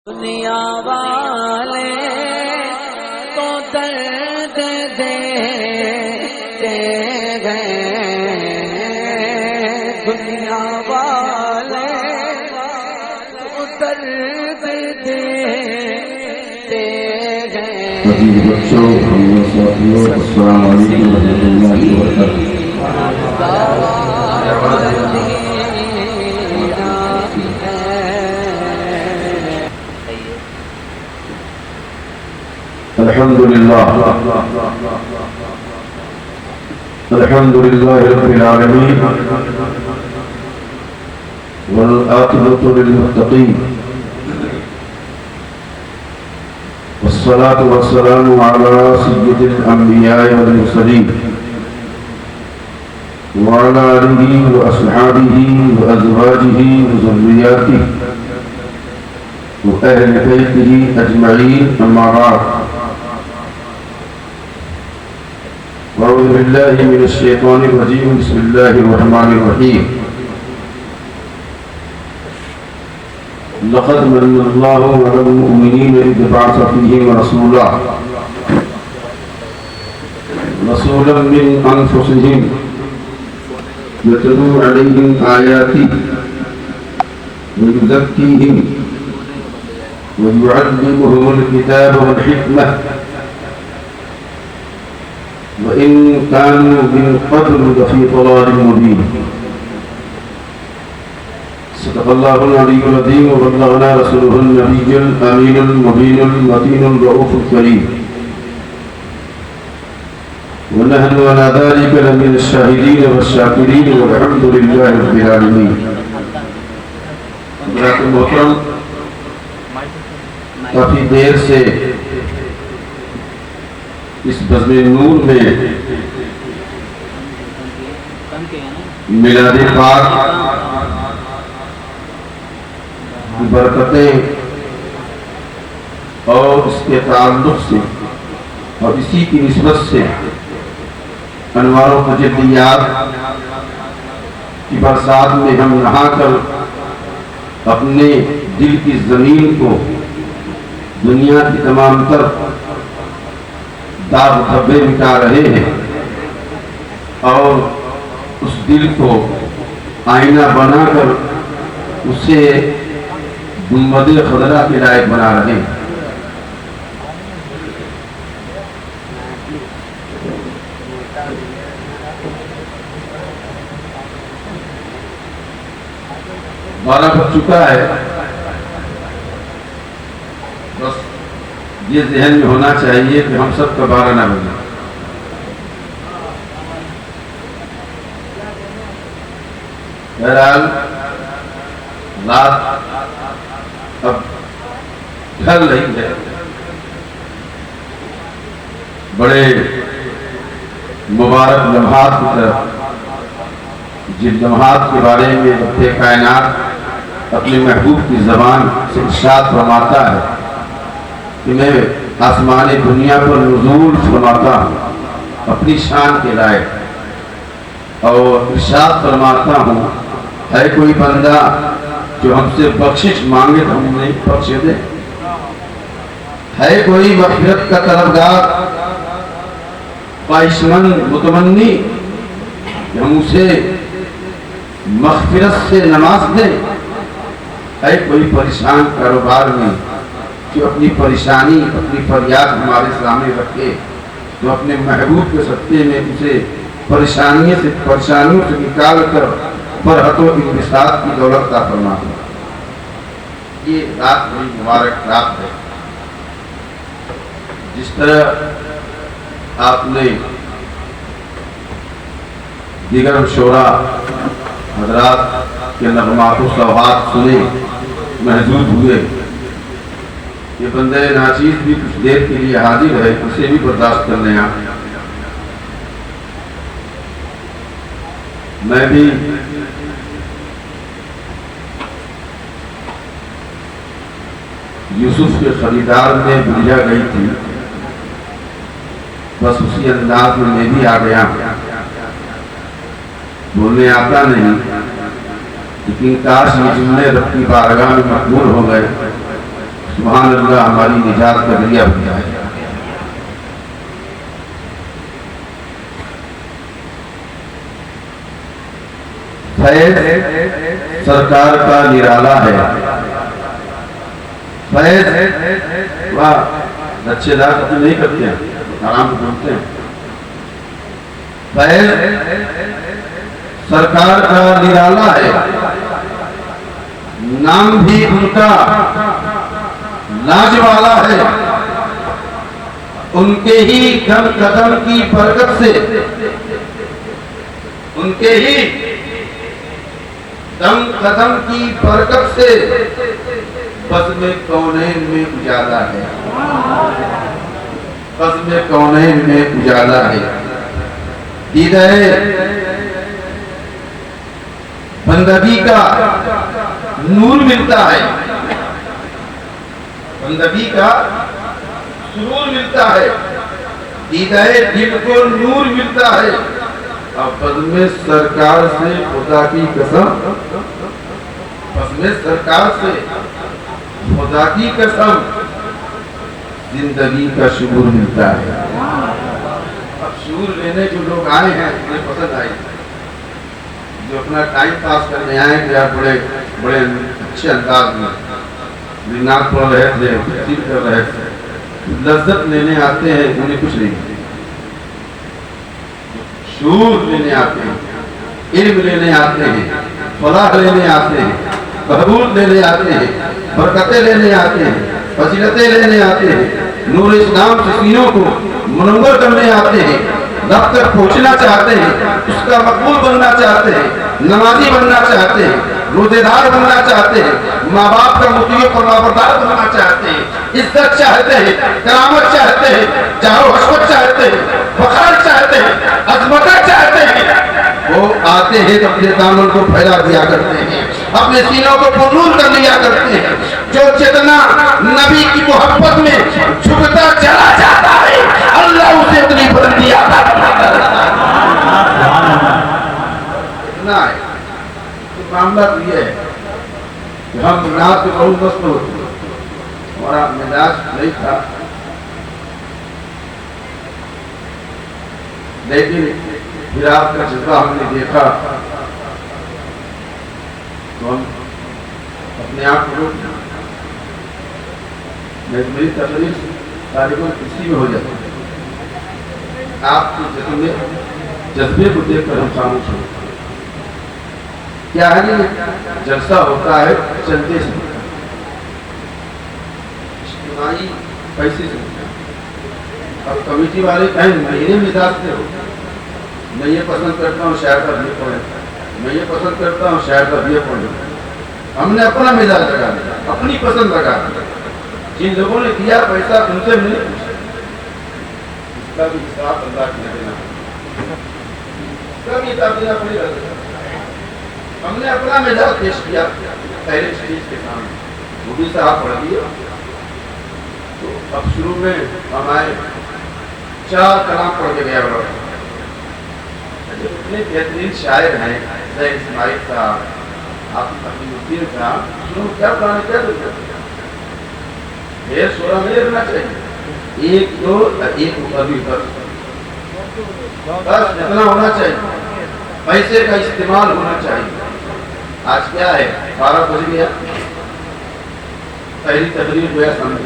دنیا والے تو درد دیتے گئے، دنیا والے تو درد دیتے گئے۔ بچوں ہم ساتھیوں السلام علیکم ورحمۃ اللہ وبرکاتہ۔ الحمد لله رب العالمين والعاقبة للمتقين، والصلاة والسلام على سيد الأنبياء والمرسلين وعلى آله وأصحابه وأزواجه وذرياته وأهل بيته أجمعين، أما بعد، أعوذ بالله من الشيطان الرجيم، بسم الله الرحمن الرحيم۔ لقد من الله على المؤمنين إذ بعث فيهم رسولا من أنفسهم يتلو عليهم آياته ويزكيهم ويعلمهم الكتاب والحكمة وإن كانوا من قبل لفي ضلال مبين۔ صدق الله العلي العظيم وبلغنا رسوله النبي الأمين المبين المتين الرؤوف الكريم، ونحن على ذلك لمن الشاهدين والشاكرين والحمد لله رب العالمين۔ حضرات محترم، کافی دیر سے اس بزم نور میں میلاد پاک کی برکتیں اور اس کے تعلق سے اور اسی کی نسبت سے انوار و تجلیات کی برسات میں ہم نہا کر اپنے دل کی زمین کو دنیا کی تمام تر داغ دھبے مٹا رہے ہیں اور اس دل کو آئینہ بنا کر اسے گنبد خضرا کے لائق بنا رہے ہیں۔ بارہ بج چکا ہے، بس یہ ذہن میں ہونا چاہیے کہ ہم سب کا 12 نہ بجے۔ بہرحال رات اب ڈھل رہی ہے، بڑے مبارک لمحات کی طرف، جن لمحات کے بارے میں رب کائنات اپنے محبوب کی زبان سے ارشاد فرماتا ہے کہ میں آسمان دنیا پر نزول فرماتا ہوں اپنی شان کے لائق، اور ارشاد فرماتا ہوں ہے کوئی بندہ جو ہم سے بخشش مانگے تو ہم انہیں بخش دے، ہے کوئی مغفرت کا طلبگار خواہش مند متمنی کہ ہم اسے مغفرت سے نواز دیں، ہے کوئی پریشان کاروبار میں جو اپنی پریشانی اپنی فریاد ہمارے سامنے رکھے تو اپنے محبوب کے صدقے میں اسے پریشانیوں سے نکال کر فرحت و انبساط کی دولت عطا فرما دے۔ یہ رات بڑی مبارک رات ہے۔ جس طرح آپ نے دیگر شعراء حضرات کے نغمات و صوحات سنے، محظوظ ہوئے، یہ بندہ ناچیز بھی کچھ دیر کے لیے حاضر ہے، اسے بھی برداشت کر لیں۔ آپ میں بھی یوسف کے خریدار میں بھیجا گئی تھی، بس اسی انداز میں بھی آ گیا، بولنے آتا نہیں، لیکن کاش یہ جملے رب کی بارگاہ میں مقبول ہو گئے، سبحان اللہ ہماری نجات کا ذریعہ بن جائے. فیض سرکار کا نرالا ہے. فیض واہ اچھے دار تو نہیں کرتے ہیں, آرام سے بولتے ہیں. فیض سرکار کا نرالا ہے, نام بھی ان کا لاج والا ہے. ان کے ہی دم قدم کی برکت سے, ان کے ہی دم قدم کی برکت سے بزم کونین میں اجالا ہے. بزم کونین میں اجالا ہے. دیدہ بندگی کا نور ملتا ہے, بندگی کا سرور ملتا ہے, دیدہ دل کو نور ملتا ہے. اب بزم سرکار سے خدا کی قسم, بزم سرکار سے خدا کی قسم زندگی کا شعور ملتا ہے. اب شعور لینے جو لوگ آئے ہیں انہیں پسند آئی, جو اپنا ٹائم پاس کرنے آئے کہ آپ بڑے اچھے انداز میں نعت پڑھ رہے تھے, تفسیر کر رہے تھے, لذت لینے آتے ہیں, انہیں کچھ نہیں. شعور لینے آتے ہیں, علم لینے آتے ہیں, فلاح لینے آتے ہیں, بہبود لینے آتے ہیں, برکتیں لینے آتے ہیں, فضیلتیں لینے آتے ہیں, نور اسلام سے سینوں کو منور کرنے آتے ہیں, رب تک پہنچنا چاہتے ہیں, اس کا مقبول بننا چاہتے ہیں, نمازی بننا چاہتے ہیں, روزے دار بننا چاہتے ہیں, ماں باپ کا مطیع فرمانبردار بننا چاہتے ہیں, عزت چاہتے ہیں, کرامت چاہتے ہیں, جاہ و حشمت چاہتے ہیں, فخر چاہتے ہیں, عظمت چاہتے ہیں. وہ آتے ہیں تو اپنے دامن کو پھیلا دیا کرتے ہیں, اپنے سینوں کو پرنور کر لیا کرتے ہیں. جو جتنا نبی کی محبت میں جھکتا چلا جاتا ہے اللہ اسے اتنی بلندی عطا فرماتا ہے. اتنا ہے. معاملہ تو یہ ہے کہ ہم ناز کے بہت مست ہوتے ہیں, ہمارا مزاج نہیں تھا, لیکن پھر آپ کا جذبہ ہم نے دیکھا تو ہم اپنے آپ کو روک, میری تقریر طالباً اسی میں ہو جاتی ہے. آپ کے جذبے کو دیکھ کر ہم خاموش ہوتے ہیں. کیا ہے جلسہ ہوتا ہے چلتے سے, اجتماعی پیسے سے. اب کمیٹی والے کہیں مہینے مزاج سے ہو, میں یہ پسند کرتا ہوں شاید اب یہ پڑھے, میں یہ پسند کرتا ہوں شاید اب یہ پڑھے. ہم نے اپنا مزاج لگا دیا, اپنی پسند لگا دیا. جن لوگوں نے دیا پیسہ ان سے ملے, اس کا بھی حساب اللہ کی دینا, اس کا بھی حساب دینا پڑے گا. ہم نے اپنا مزاج پیش کیا پہلے شریف کے سامنے, وہ بھی صاحب پڑھ دیا. تو اب شروع میں ہمارے 4 کلام پڑھ کے گیا. اتنے بہترین شاعر ہیں, زید اسماعیل صاحب, عاطف حکیم الدین صاحب, شروع کیا پڑھانے کیا ضرورت ہے. ڈھیر سورہ نہیں رکھنا چاہیے, 1 2 1 مقدمی بس اتنا ہونا چاہیے. پیسے کا استعمال ہونا چاہیے. آج کیا ہے 12 بج گیا, پہلی تقریر گویا سمجھ.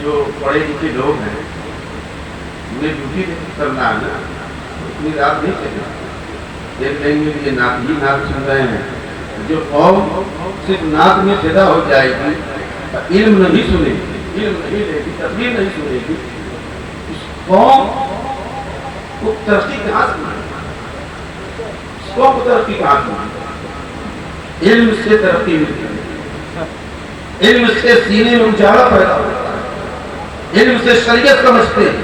جو پڑھے لکھے لوگ ہیں انہیں ڈیوٹی کرنا ہے نا, اتنی رات نہیں چلے. دیکھ لیں گے کہ یہ نعت ہی نعت سن رہے ہیں. جو قوم صرف نعت میں فدا ہو جائے گی, علم نہیں سنے گی, علم نہیں لے گی, تقریر نہیں سنے گی, اس قوم کو ترقی کہاں سے ملے گی. اس قوم کو ترقی کہاں سے ملے گی. علم سے ترقی ملتی ہے, علم سے سینے میں اجالا پیدا ہوتا ہے, علم سے شریعت سمجھتے ہیں,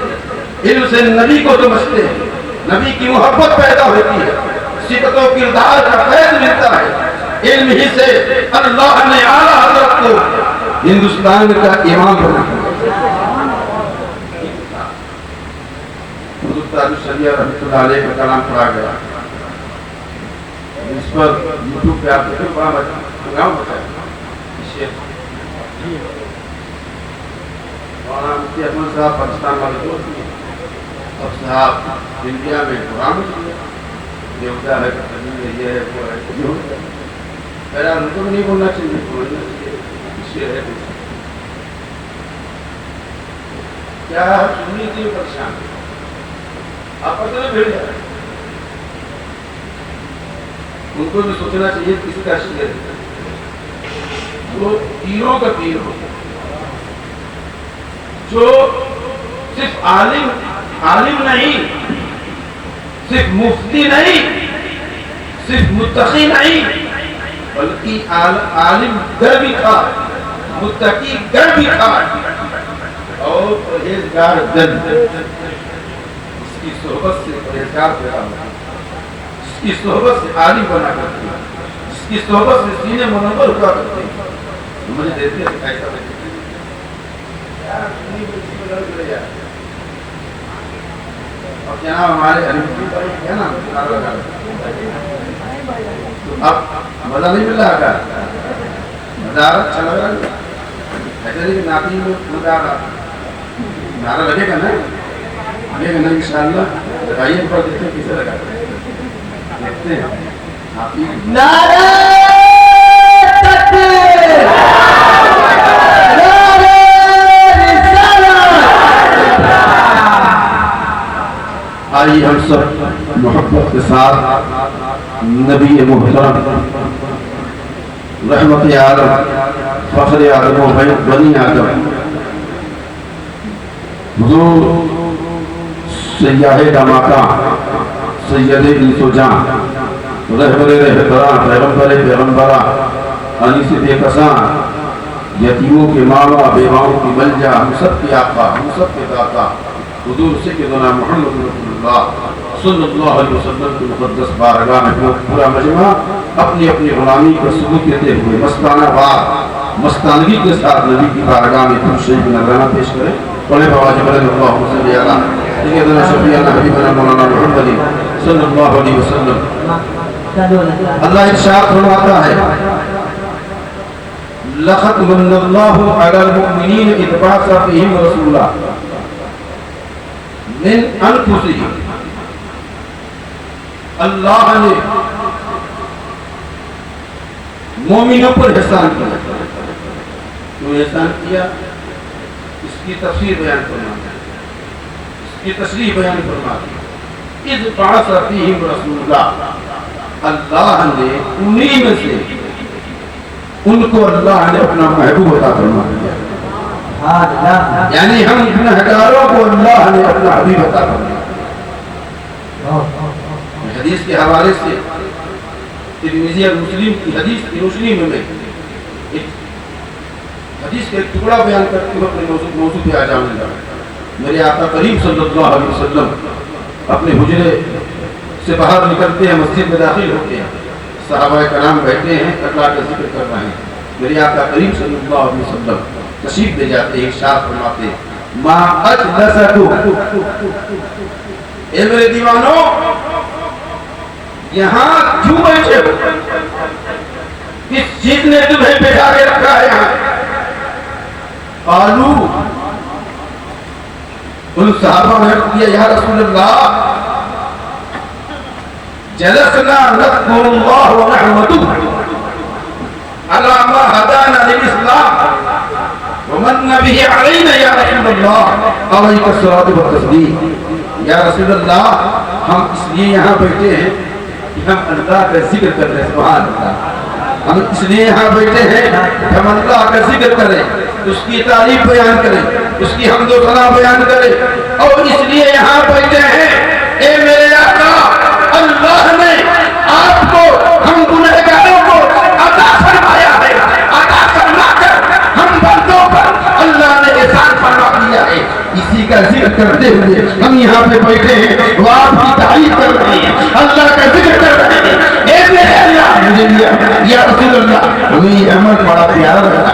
علم سے نبی کو سمجھتے ہیں, نبی کی محبت پیدا ہوتی ہے, صفت و کردار کا فیض ملتا ہے. علم ہی سے اللہ نے اعلیٰ حضرت کو ہندوستان کا امام بنا. حضرت تاج الشریعہ رحمۃ اللہ علیہ کا کلام پڑھا گیا, اس پر یوٹیوب پہ آپ دیکھیں بڑا ہنگامہ مچا ہے. مولانا مفتی احمد صاحب پاکستان والے دوست ہیں، اب صاحب انڈیا میں قرآن یہ ہوتا ہے، یہ ہے وہ ہے جو ہوتا ہے، میرا ان کو نہیں بولنا چاہیے، بولنا چاہیے اس سے ہے کیا سننی تھی پریشان آپ پتہ نہیں بھیڑ جائے، ان کو بھی سوچنا چاہیے کس کا شعر ہے جو پیروں کا پیر ہو، جو صرف عالم نہیں، صرف مفتی نہیں، صرف متقی نہیں، بلکہ عالم گر بھی تھا، متقی گر بھی تھا اور پرہیزگار گر، اس کی صحبت سے پرہیزگار پیدا ہوتا، جس کی صحبت سے عالم بنا کرتے ہیں، جس کی صحبت سے سینے منور ہوا کرتے ہیں، مجھے دیتے ہیں ایسا نہیں اور جناب ہمارے کیا نام اب مزہ نہیں مل رہا کا مزہ اچھا لگ رہا ہے ایسا نہیں کہ ناپی میں مزہ آ رہا نعرہ لگے گا نا لگے گا نا انشاءاللہ لگائیے پر دیکھتے ہیں کسے لگا دیکھتے ہیں ناپی نعرہ تکبیر آئیے ہم سب محبت کے ساتھ نبی محترم رحمت عالم فخر عالم و بنی آدم حضور سیاہ دماکہ سید انس و جان رہبر رہبران پیغمبر پیغمبران انیس بے کسان یتیموں کے ماما بیواؤں کی ملجا ہم سب کے آقا ہم سب کے داتا حضور سیدنا محمد رسول اللہ صلی اللہ علیہ وسلم کی مقدس بارگاہ میں پورا مجمع اپنی اپنی غلامی کا ثبوت دیتے ہوئے مستانہ بار مستانگی کے ساتھ نبی کی بارگاہ میں تم شریف نذرانہ پیش کریں پڑھے بابا جبرائیل اللہ صلی اللہ سیدنا شفیعنا حبیبنا مولانا محمد صلی اللہ علیہ وسلم اللہ ارشاد فرماتا ہے لقد من اللہ علی المؤمنین اذ بعث فیہم رسولا من انفسہم اللہ نے مومنوں پر احسان کیا کیوں احسان کیا اس کی تفسیر بیان فرما دیا اس کی تشریح بیان فرما دیا اذ بعث فیہم رسولا اللہ نے انہی میں سے ان کو اللہ نے اپنا محبوب عطا فرما دیا یعنی ہم گنہگاروں کو اللہ نے اپنا حبیب عطا فرما دیا حدیث کے حوالے سے ترمذی اور مسلم کی حدیث کی روشنی میں ایک حدیث کا ایک ٹکڑا بیان کرتے ہوئے اپنے موضوع پہ آ جانے لگا میرے آقا کریم صلی اللہ علیہ وسلم اپنے حجرے سے باہر نکلتے ہیں مسجد میں داخل ہوتے ہیں صحابہ کرام بیٹھے ہیں اللہ کا ذکر کر رہے ہیں میرے آقا کریم صلی اللہ علیہ وسلم تشریف دے جاتے ہیں ارشاد فرماتے ہیں ما اجلسکو اے میرے دیوانوں یہاں کیوں بیٹھے ہو کس چیز نے تمہیں بیٹھا کے رکھا ہے یہاں قالو ان صحابہ نے کیا یا رسول اللہ جلسنا نذكر الله ونحمده على ما هدانا للإسلام ومن به علينا يا رسول الله عليك الصلاة والتسليم یا رسول اللہ ہم اس لیے یہاں بیٹھے ہیں کہ ہم اللہ کا ذکر کر رہے ہیں سبحان اللہ ہم اس لیے یہاں بیٹھے ہیں کہ ہم اللہ کا ذکر کریں اس کی تعریف بیان کریں اس کی حمد و ثنا بیان کریں اور اس لیے یہاں بیٹھے ہیں اے میرے آقا اللہ نے آپ کو ہم گنہگاروں کو عطا فرمایا ہے عطا فرما کر ہم بندوں پر اللہ نے احسان فرما دیا ہے اسی کا ذکر کرتے ہوئے ہم یہاں پہ بیٹھے ہیں وہ آپ کی تعریف کر رہے ہیں اللہ کا ذکر کر رہے ہیں اے میرے اللہ مجھے لیا یا رسول اللہ ہمیں یہ عمل بڑا پیارا لگا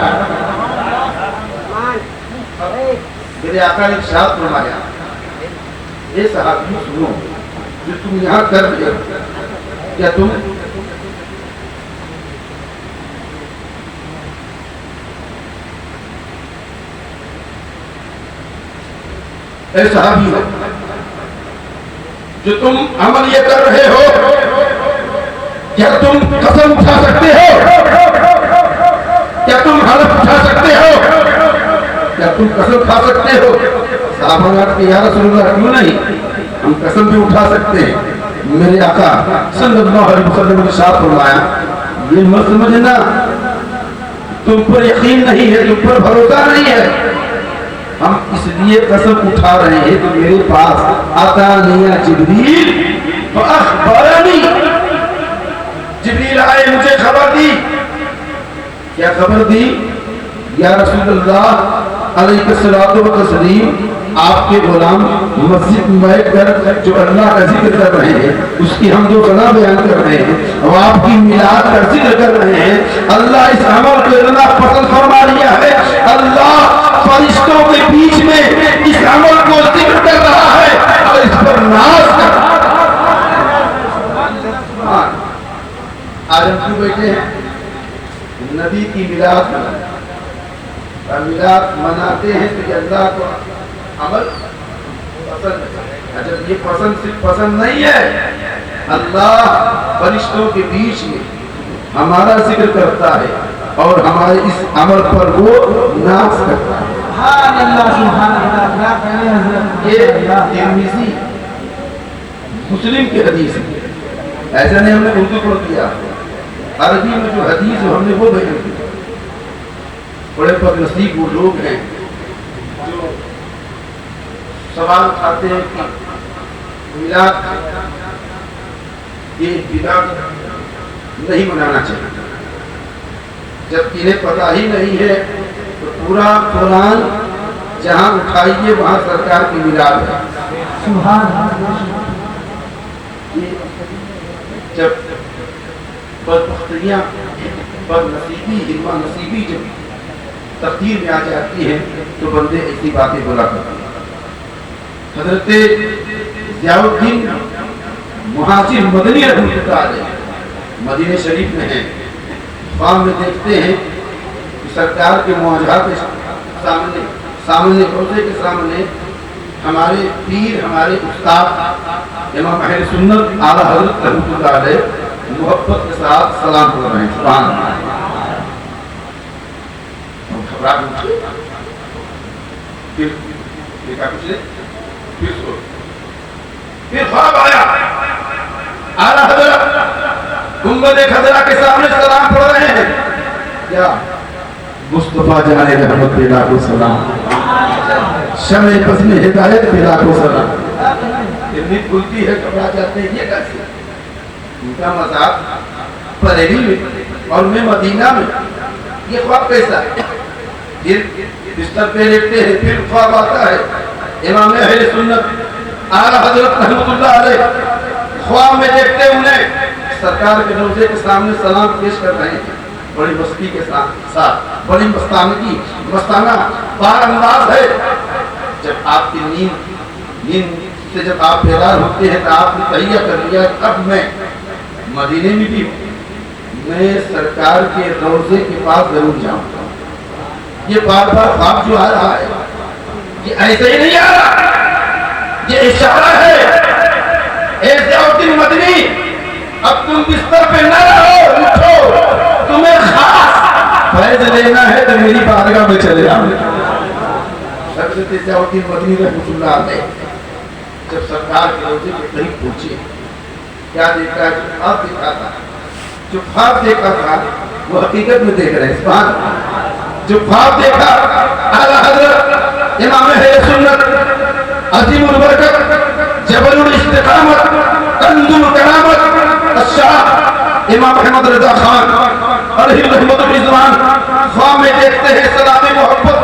میرے آقا نے ارشاد فرمایا اے صحابیوں سنو جو تم یہاں کر رہے ہو کیا تم اے صحابی ہو، جو تم عمل یہ کر رہے ہو، کیا تم قسم اٹھا سکتے ہو؟ کیا تم حلف اٹھا سکتے ہو؟ کیا تم قسم کھا سکتے ہو؟ صحابہ نے کہا یا رسول اللہ کیوں نہیں، ہم قسم بھی اٹھا سکتے ہیں۔ میرے آقا صلی اللہ علیہ وسلم نے ارشاد فرمایا یہ مت سمجھنا تم پر یقین نہیں ہے، تم پر بھروسہ نہیں ہے، ہم اس لیے قسم اٹھا رہے ہیں کہ میرے پاس اتانی جبریل فاخبرنی، جبریل آئے مجھے خبر دی۔ کیا خبر دی؟ یا رسول اللہ علیہ الصلوۃ والتسلیم، آپ کے غلام مسجد میں بیٹھ کر جو اللہ کا ذکر کر رہے ہیں، اس کی حمد و ثنا بیان کر رہے ہیں، اور آپ کی میلاد کا ذکر کر رہے ہیں، اللہ اس عمل کو اتنا پسند فرما لیا ہے، اللہ فرشتوں کے بیچ میں اس عمل کو ذکر کر رہا ہے اور اس پر ناز کر رہا ہے۔ آج ہم کیوں بیٹھے ہیں؟ نبی کی میلاد مناتے ہیں، اور میلاد مناتے ہیں تو یہ اللہ کو عمل پسند ہے۔ جب یہ پسند صرف پسند نہیں ہے، اللہ فرشتوں کے بیچ میں ہمارا ذکر کرتا ہے اور ہمارے اس عمل پر وہ ناز کرتا ہے۔ سبحان اللہ سبحان اللہ۔ یہ ترمذی مسلم کی حدیث ہے، ایسا نہیں ہم نے اردو پڑھ دیا، عربی میں جو حدیث ہے ہم نے وہ بیان کی۔ بڑے بد نصیب وہ لوگ ہیں جو سوال اٹھاتے ہیں کہ میلاد یہ بدعت نہیں منانا چاہیے، جب انہیں پتہ ہی نہیں ہے تو پورا قرآن جہاں اٹھائیے وہاں سرکار کی میلاد ہے۔ سبحان اللہ۔ جب بدبختیاں بد نصیبی علم نصیبی جب تقدیر میں آ جاتی ہے تو بندے ایسی باتیں بولا کرتے ہیں۔ حضرت ضیاء الدین مہاجر مدنی رحمۃ اللہ علیہ مدینہ شریف میں ہیں، خواب میں دیکھتے ہیں کہ سرکار کے معجزات کے سامنے روزے کے سامنے ہمارے پیر، ہمارے استاد امام اہل سنت اعلیٰ حضرت رحمۃ اللہ علیہ محبت کے ساتھ سلام کر رہے ہیں۔ سبحان اللہ۔ گھبراہٹ اٹھی، پھر دیکھا کچھ نہیں، پھر خواب آیا، اعلیٰ حضرت گنبد خضرا کے سامنے سلام پڑھ رہے ہیں، کیا مصطفیٰ جان رحمت پہ لاکھوں سلام، شمع قسم ہدایت پہ لاکھوں سلام۔ اتنی کھلتی ہے گھبرا جاتے ہیں، یہ کیسے؟ ان کا مذاق بریلی میں اور میں مدینہ میں، یہ خواب کیسا ہے؟ پھر بستر پہ لیٹتے ہیں، پھر خواب آتا ہے، امام اہل سنت اعلیٰ حضرت رحمۃ اللہ علیہ خواب میں دیکھتے انہیں سرکار کے روضے کے سامنے سلام پیش کر رہے ہیں، بڑی مستی کے ساتھ، بڑی مستانہ بار انداز ہے۔ جب آپ کی نیند سے جب آپ بیدار ہوتے ہیں تو آپ نے تہیہ کر لیا، اب میں مدینے میں بھی میں سرکار کے روضے کے پاس ضرور جاؤں گا۔ یہ بار بار خواب جو آ رہا ہے یہ ایسے ہی نہیں آ رہا، یہ اشارہ ہے، اے ضیاء الدین مدنی اب تم بستر پہ نہ رہو، اٹھو، تمہیں خاص فیض لینا ہے تو میری بارگاہ میں چلے آؤ۔ حضرت ضیاء الدین مدنی رحمۃ اللہ علیہ جب سرکار کے روضے کے قریب پہنچے، کیا دیکھا ہے؟ جو خواب دیکھا تھا، جو خواب دیکھا تھا وہ حقیقت میں دیکھ رہے ہیں۔ سبحان اللہ۔ جو خواب دیکھا اعلیٰ حضرت امام اہل سنت عظیم البرکت جبل الاستقامت کنز الکرامت الشاہ امام احمد رضا خان علیہ رحمت الرضوان خواب میں دیکھتے ہیں سلام محبت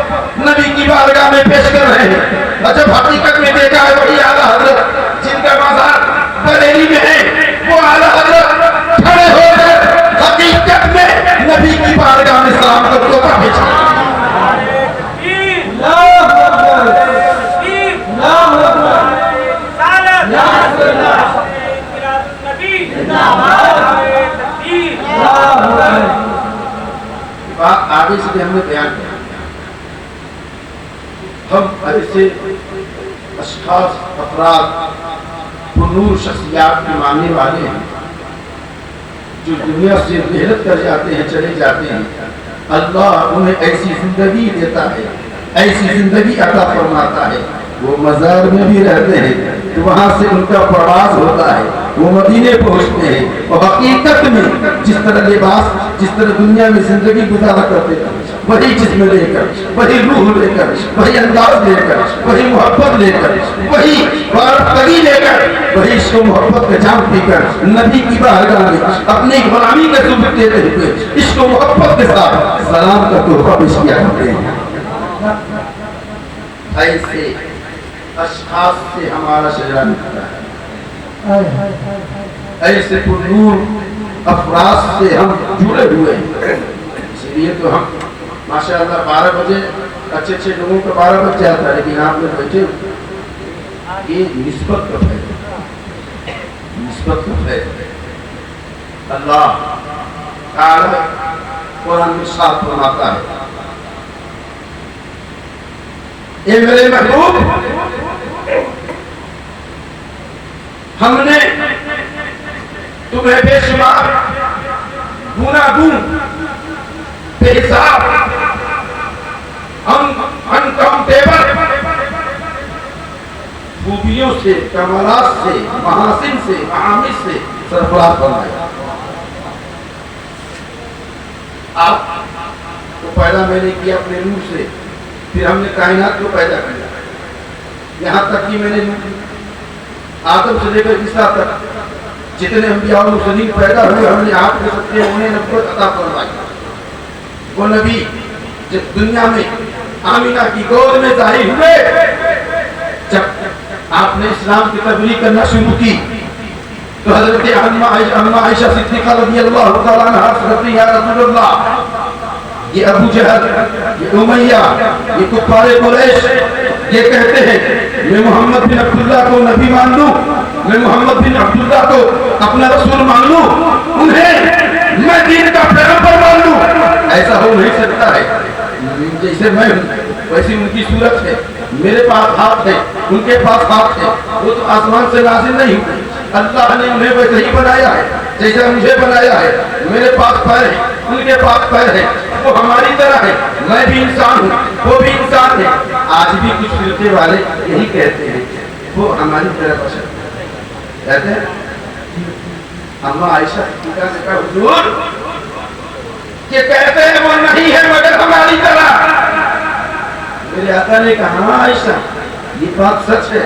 نبی کی بارگاہ میں پیش کر رہے ہیں، اور جب حقیقت میں دیکھا ہے وہی اعلیٰ حضرت جن کا مزار بریلی میں ہے، وہ اعلیٰ حضرت کھڑے ہو کر حقیقت میں نبی کی بارگاہ میں سلام کا توبہ بھیجا۔ بات آگے سے ہم نے بیان کیا، ہم ایسے اشخاص افراد پرنور شخصیات کے ماننے والے ہیں جو دنیا سے محنت کر جاتے ہیں چلے جاتے ہیں اللہ انہیں ایسی زندگی دیتا ہے ایسی زندگی عطا فرماتا ہے وہ مزار میں بھی رہتے ہیں تو وہاں سے ان کا پرواز ہوتا ہے وہ مدینے پہنچتے ہیں اور حقیقت میں جس طرح لباس جس طرح دنیا میں زندگی گزارا کرتے ہیں وہی جسم لے کر وہی روح لے کر وہی انداز لے کر وہی محبت لے کر وہی بارتگی لے کر وہی عشق و محبت کا جام پی کر نبی کی بارگاہ میں اپنی غلامی کا ثبوت دیتے ہوئے عشق و محبت کے ساتھ سلام کا تحفہ پیش کیا کرتے ہیں ایسے اشخاص سے ہمارا شجرہ نکلتا ہے ایسے پرنور افراد سے ہم جڑے ہوئے ہیں اس لیے تو ہم ماشاءاللہ 12 بجے اچھے اچھے لوگوں کا 12 بج جاتا ہے لیکن آپ لوگ بیٹھے یہ نسبت کا ہے نسبت کا ہے اللہ تعالی قرآن میں صاف فرماتا ہے اے میرے محبوب ہم نے تمہیں بے شمار گناگون بے حساب انکاؤنٹیبل خوبیوں سے کمالات سے محاسن سے معامل سے سرفراز بنایا آپ کو پیدا میں نے کیا اپنے روح سے پھر ہم نے کائنات کو پیدا کیا یہاں تک کہ میں نے آدم سے لے کر عیسیٰ تک جتنے انبیاء و مرسلین پیدا ہوئے ہم نے آپ کے سب سے انہیں نبوت عطا فرمائی وہ نبی جب دنیا میں آمینہ کی گود میں ظاہر ہوئے جب آپ نے اسلام کی تبلیغ کرنا شروع کی تو حضرت اما عائشہ صدیقہ رضی اللہ تعالیٰ عنہ حضرت یا رسول اللہ یہ ابو جہل یہ امیہ یہ کفار قریش یہ کہتے ہیں میں محمد بن عبداللہ کو نبی مان لوں میں محمد بن عبداللہ کو اپنا رسول مان لوں انہیں میں دین کا پیغمبر مان لوں ایسا ہو نہیں سکتا ہے جیسے میں ہوں ویسی ان کی صورت ہے میرے پاس ہاتھ ہے ان کے پاس ہاتھ ہے وہ تو آسمان سے نازل نہیں ہوئی اللہ نے انہیں ویسے ہی بنایا ہے جیسا مجھے بنایا ہے میرے پاس پیر ہے ان کے پاس پیر ہے وہ ہماری طرح ہے میں بھی انسان ہوں وہ بھی انسان ہے آج بھی کچھ فرقے والے یہی کہتے ہیں وہ ہماری طرح بشر کہتے ہیں اما عائشہ نے کہا حضور یہ کہتے ہیں وہ نہیں ہے مگر ہماری طرح میرے آقا نے کہا ہاں عائشہ یہ بات سچ ہے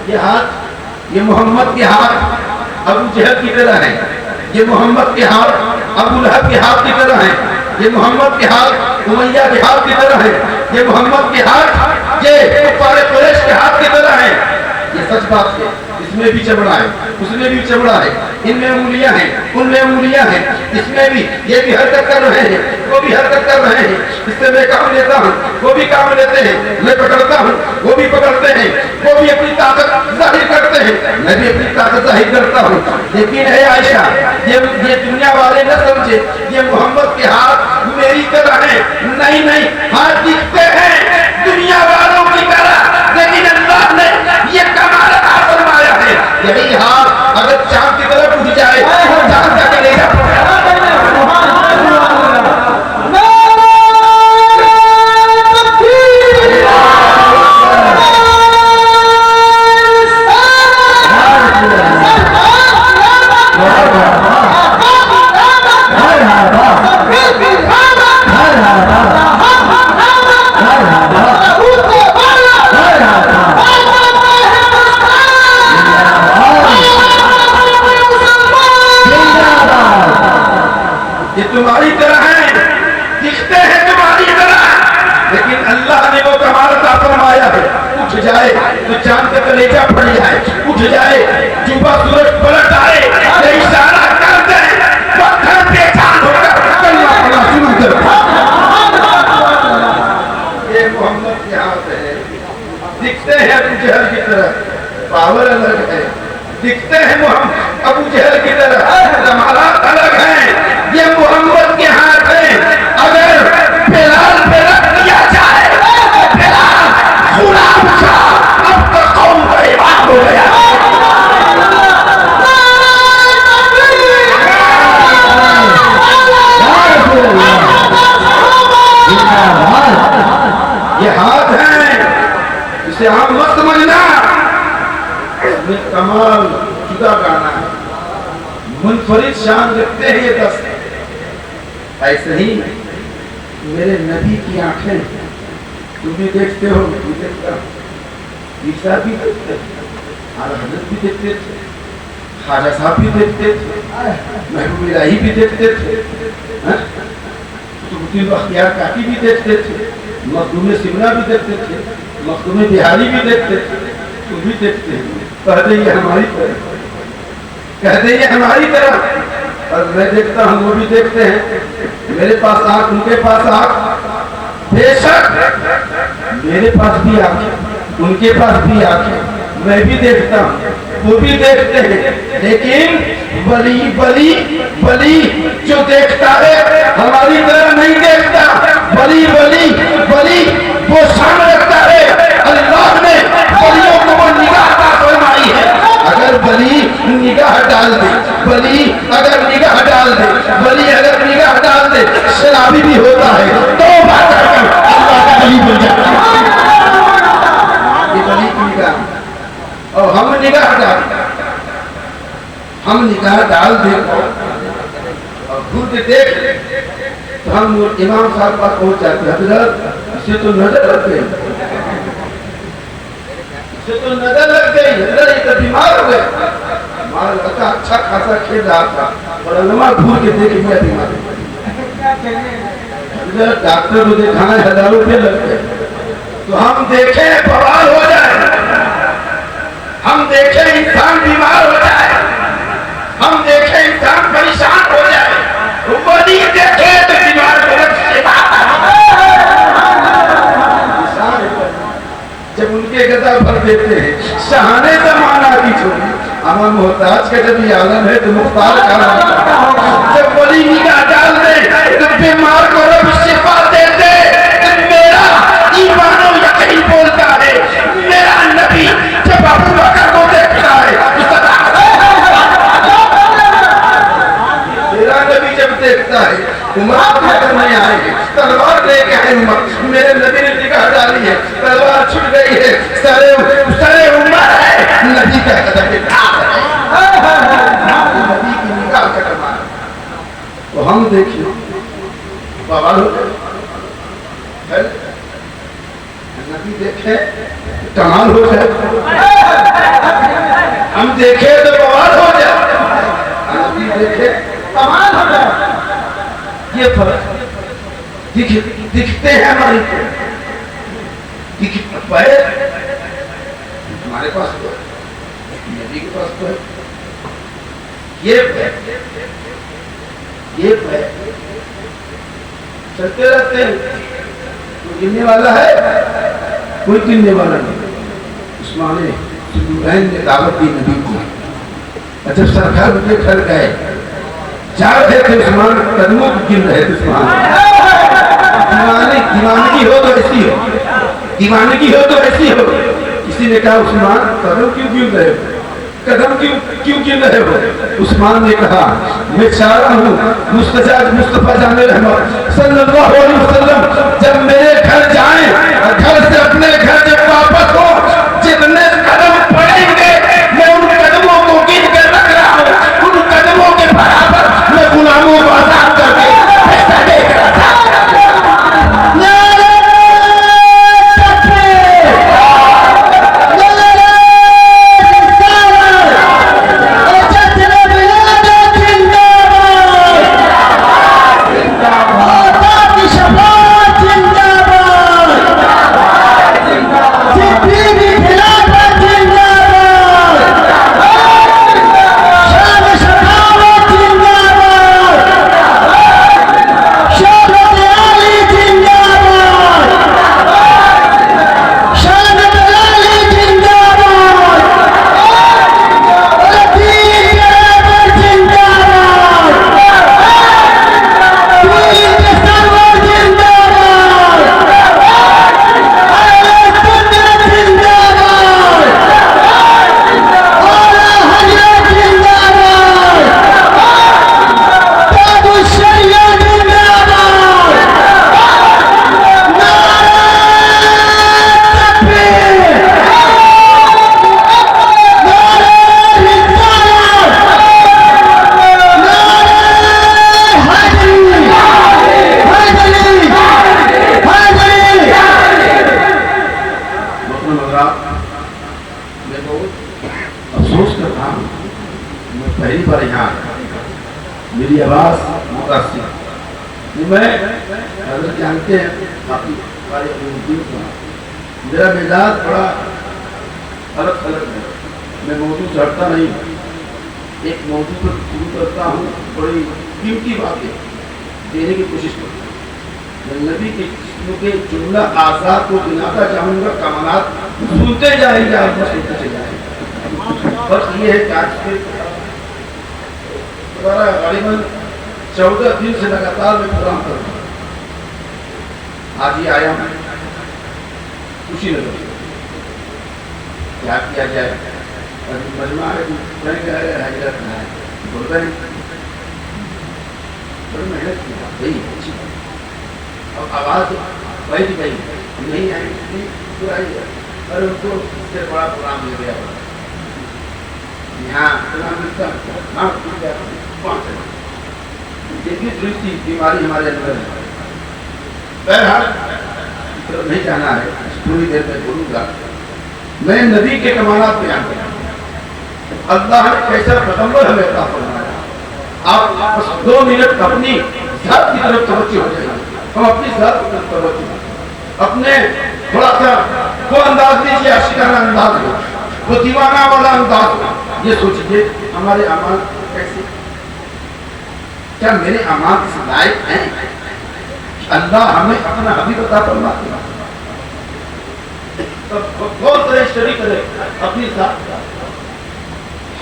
یہ ہاتھ یہ محمد کے ہاتھ ابو جہل کی طرح ہے یہ محمد کے ہاتھ ابو لہب کے ہاتھ کی طرح ہے یہ محمد کے ہاتھ امیہ کے ہاتھ کی طرح ہے یہ محمد کے ہاتھ یہ کفار قریش کے ہاتھ کی طرح ہے یہ سچ بات ہے اس میں بھی چمڑا ہے اس میں بھی چمڑا ہے ان میں انگلیاں ہیں ان میں انگلیاں ہیں اس میں بھی یہ بھی حرکت کر رہے ہیں وہ بھی حرکت کر رہے ہیں اس سے میں کام لیتا ہوں وہ بھی کام لیتے ہیں میں پکڑتا ہوں وہ بھی پکڑتے ہیں وہ بھی اپنی طاقت ظاہر کرتے ہیں میں بھی اپنی طاقت ظاہر کرتا ہوں لیکن اے عائشہ یہ دنیا والے نہ سمجھے یہ محمد کے ہاتھ میری طرح ہیں نہیں ہاتھ دکھتے ہیں دنیا والوں کی طرح لیکن اللہ نے یہ کمال عطا فرمایا ہے یہی ہاتھ اگر چاند کی طرف اٹھ جائے چاند کا کلیجہ تمہاری طرح ہیں دکھتے ہیں تمہاری طرح لیکن اللہ نے وہ کمال عطا فرمایا ہے اٹھ جائے تو چاند کا کلیجہ پھٹ جائے اٹھ جائے صبح سورج پلٹ آئے یہ اشارہ کر دے پتھر پہ چاند ہو کر کلمہ پڑھنا شروع کر یہ محمد کے ہاتھ ہے دکھتے ہیں ابو جہل کی طرح پاور الگ ہے دکھتے ہیں محمد ابو جہل کی طرح کمالات الگ ہیں یہ محمد کے ہاتھ ہے اگر بلال پہ رکھ دیا جائے بلال غلام تھا اب تو قوم یہ ہاتھ ہیں، اسے عام مت سمجھنا، اس میں کمال جدا گانا ہے، منفرد شان رکھتے ہیں یہ دست۔ ایسے ہی میرے نبی کی آنکھیں، تم بھی دیکھتے ہو، میں بھی دیکھتا ہوں، پیر صاحب بھی دیکھتے تھے، اعلیٰ حضرت بھی دیکھتے تھے، خواجہ صاحب بھی دیکھتے تھے، محبوب الہی بھی دیکھتے تھے، قطب الدین بختیار کاکی بھی دیکھتے تھے، مخدوم سمنا بھی دیکھتے تھے، مخدوم بہاری بھی دیکھتے تھے، تم بھی دیکھتے ہیں، کہتے یہ ہماری طرح، کہتے یہ ہماری طرح، اور میں دیکھتا ہوں وہ بھی دیکھتے ہیں، میرے پاس آنکھ ان کے پاس آنکھ، بے شک میرے پاس بھی آنکھ ان کے پاس بھی آنکھ، میں بھی دیکھتا ہوں وہ بھی دیکھتے ہیں، لیکن ولی ولی ولی جو دیکھتا ہے ہماری طرح نہیں دیکھتا، ولی ولی ولی وہ شان رکھتا ہے، اللہ نے ولیوں کو وہ نگاہ عطا فرمائی ہے، اگر ولی نگاہ ڈال دے، ولی اگر نگاہ ڈال دے، ولی اگر نگاہ ڈال دے، شرابی بھی ہوتا ہے، توبہ کر کے اللہ کا ولی بن جاتا ہے، یہ ولی کی نگاہ، اور ہم نگاہ ڈال دیں اور خود دیکھ لیں تو ہم امام صاحب پاس پہنچ جاتے ہیں، حضرت اسے تو نظر لگ گئی، اسے تو نظر لگ گئی، حضرت یہ تو بیمار ہو گئے، بیمار لڑکا اچھا خاصا کھیل رہا تھا اور علماء گھور کے دیکھ لیا بیمار، حضرت ڈاکٹر کو دکھانا ہے، ہزاروں روپے لگ گئے، تو ہم دیکھیں بوال ہو جائے، ہم دیکھیں انسان بیمار ہو جائے، ہم دیکھیں انسان پریشان ہو جائے، ولی دیکھے تو بیمار غلط سے بات جب ان کے غذا بھر دیتے ہیں، شہانے زمانہ کی چھوڑی اما محتاج کا جب یہ عالم ہے تو مختار کا عالم، جب ولی نگاہ ڈال دے تو بیمار کو رب شفا دے دے، میرا ایمان و یقین بولتا ہے، میرا نبی جب ابو بکر کو دیکھتا ہے، میرا نبی جب دیکھتا ہے، عمر نہیں آئے گے، تلوار لے کے آئے عمر، میرے نبی نے نگاہ ڈالی ہے، تلوار چھٹ گئی ہے، سارے عمر ہے، نبی کا قدم نبی کی نگاہ کا کمال، تو ہم دیکھیں بوال ہو جائے، نبی دیکھے کمال ہو جائے، ہم دیکھے تو بوال ہو جائے، نبی دیکھے کمال ہو جائے، یہ فرق دکھتے ہیں ہماری پیر ہمارے پاس تو ہے، نبی کے پاس تو ہے، یہ پیر چلتے رہتے ہیں، کوئی گننے والا ہے، کوئی گننے والا نہیں، عثمان نے دعوت دی نبی کو، اچھا سرکار ان کے گھر گئے، جا رہے تھے عثمان قدموں کو گن رہے تھے، عثمان دیوانگی ہو تو ایسی ہو، دیوانگی ہو تو ایسی ہو، کسی نے کہا عثمان قدم کیوں گن رہے ہو، قدم کیوں گن رہے ہو، عثمان نے کہا میں چاہ رہا ہوں مصطفیٰ جان رحمت صلی اللہ علیہ وسلم جب میرے گھر جائیں اور گھر سے اپنے گھر جب واپس ہو، جتنے قدم پڑیں گے میں ان قدموں کو گن کر رکھ رہا ہوں، ان قدموں کے برابر میں غلاموں کو آزاد کر کے پیسہ دیکھ رہا تھا، میری آواز متاثر میں حضرت جانتے ہیں باقی ہمارے اپنے کو میرا مزاج بڑا الگ الگ ہے. میں موضوع چڑھتا نہیں ہوں, ایک موضوع پر شروع کرتا ہوں, بڑی قیمتی باتیں دینے کی کوشش کرتا ہوں. میں نبی کے جسم کے جملہ آزاد کو گناتا جاؤں گا, کمالات سنتے جائیں گے, آپ سنتے چلے جائیں گے. فرق یہ ہے کہ آج کے غالباً 14 دن سے لگاتار میں پروگرام کر رہا ہوں. آج ہی آیا ہوں, خوشی لگا کیا کیا جائے. مجمع ہے حضرت ہے بولتے ہیں بڑی محنت کی بات یہی اچھی بات. اور آواز بیٹھ گئی نہیں آئی پورائی اور ان کو اس سے بڑا پروگرام مل گیا. یہاں دیکھیے درستی بیماری ہمارے اندر ہے. بہرحال نہیں جانا ہے, پوری دیر میں بولوں گا. میں نبی کے کمالات بیان کروں. اللہ نے کیسا پیغمبر ہمیں عطا فرمایا. آپ بس 2 منٹ اپنی ذات کی طرف توجہ ہو جائیں. ہم اپنی ذات کی طرف توجہ, اپنے تھوڑا سا وہ انداز لیجیے, عاشقانہ انداز ہو, وہ دیوانہ والا انداز ہو. یہ سوچیے ہمارے اعمال کیسے, کیا میرے اعمال اس لائق ہیں کہ اللہ ہمیں اپنا حبیب عطا فرماتے ہیں. بہت سارے شریک کرے اپنی ذات.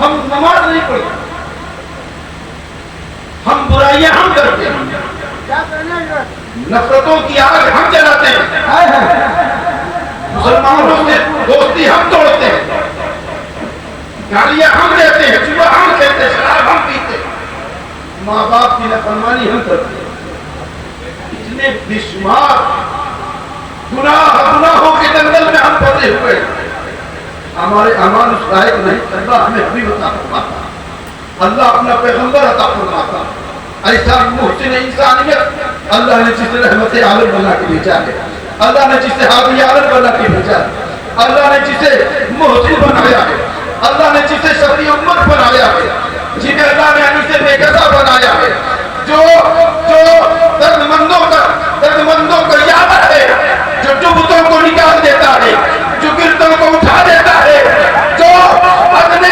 ہم نماز نہیں پڑھتے, ہم برائیاں ہم کرتے ہیں, نفرتوں کی آگ ہم جلاتے ہیں, مسلمانوں سے دوستی ہم توڑتے ہیں, گالیاں ہم دیتے ہیں, جوا ہم کھیلتے ہیں, شراب ہم پیتے ہیں, ماں باپ کی نافرمانی ہم کرتے ہیں. اتنے بے شمار گناہوں کے جنگل میں ہم پھنسے ہوئے ہیں. ہمارے اعمال اس لائق نہیں. اللہ ہمیں حبیب عطا فرماتا, اللہ اپنا پیغمبر عطا فرماتا. ایسا محسن انسانیت اللہ نے جسے رحمت عالم بنا کے بھیجا ہے, اللہ نے جسے ہادی عالم بنا کے بھیجا ہے, اللہ نے جسے محسن بنایا ہے, اللہ نے جسے شفیع امت بنایا ہے, جنہیں اللہ نے انیس بے قصہ بنایا ہے, جو دردمندوں کا یاد ہے, جو ڈوبتوں کو نکال دیتا ہے, جو گرتوں کو اٹھا دیتا ہے, جو ادنے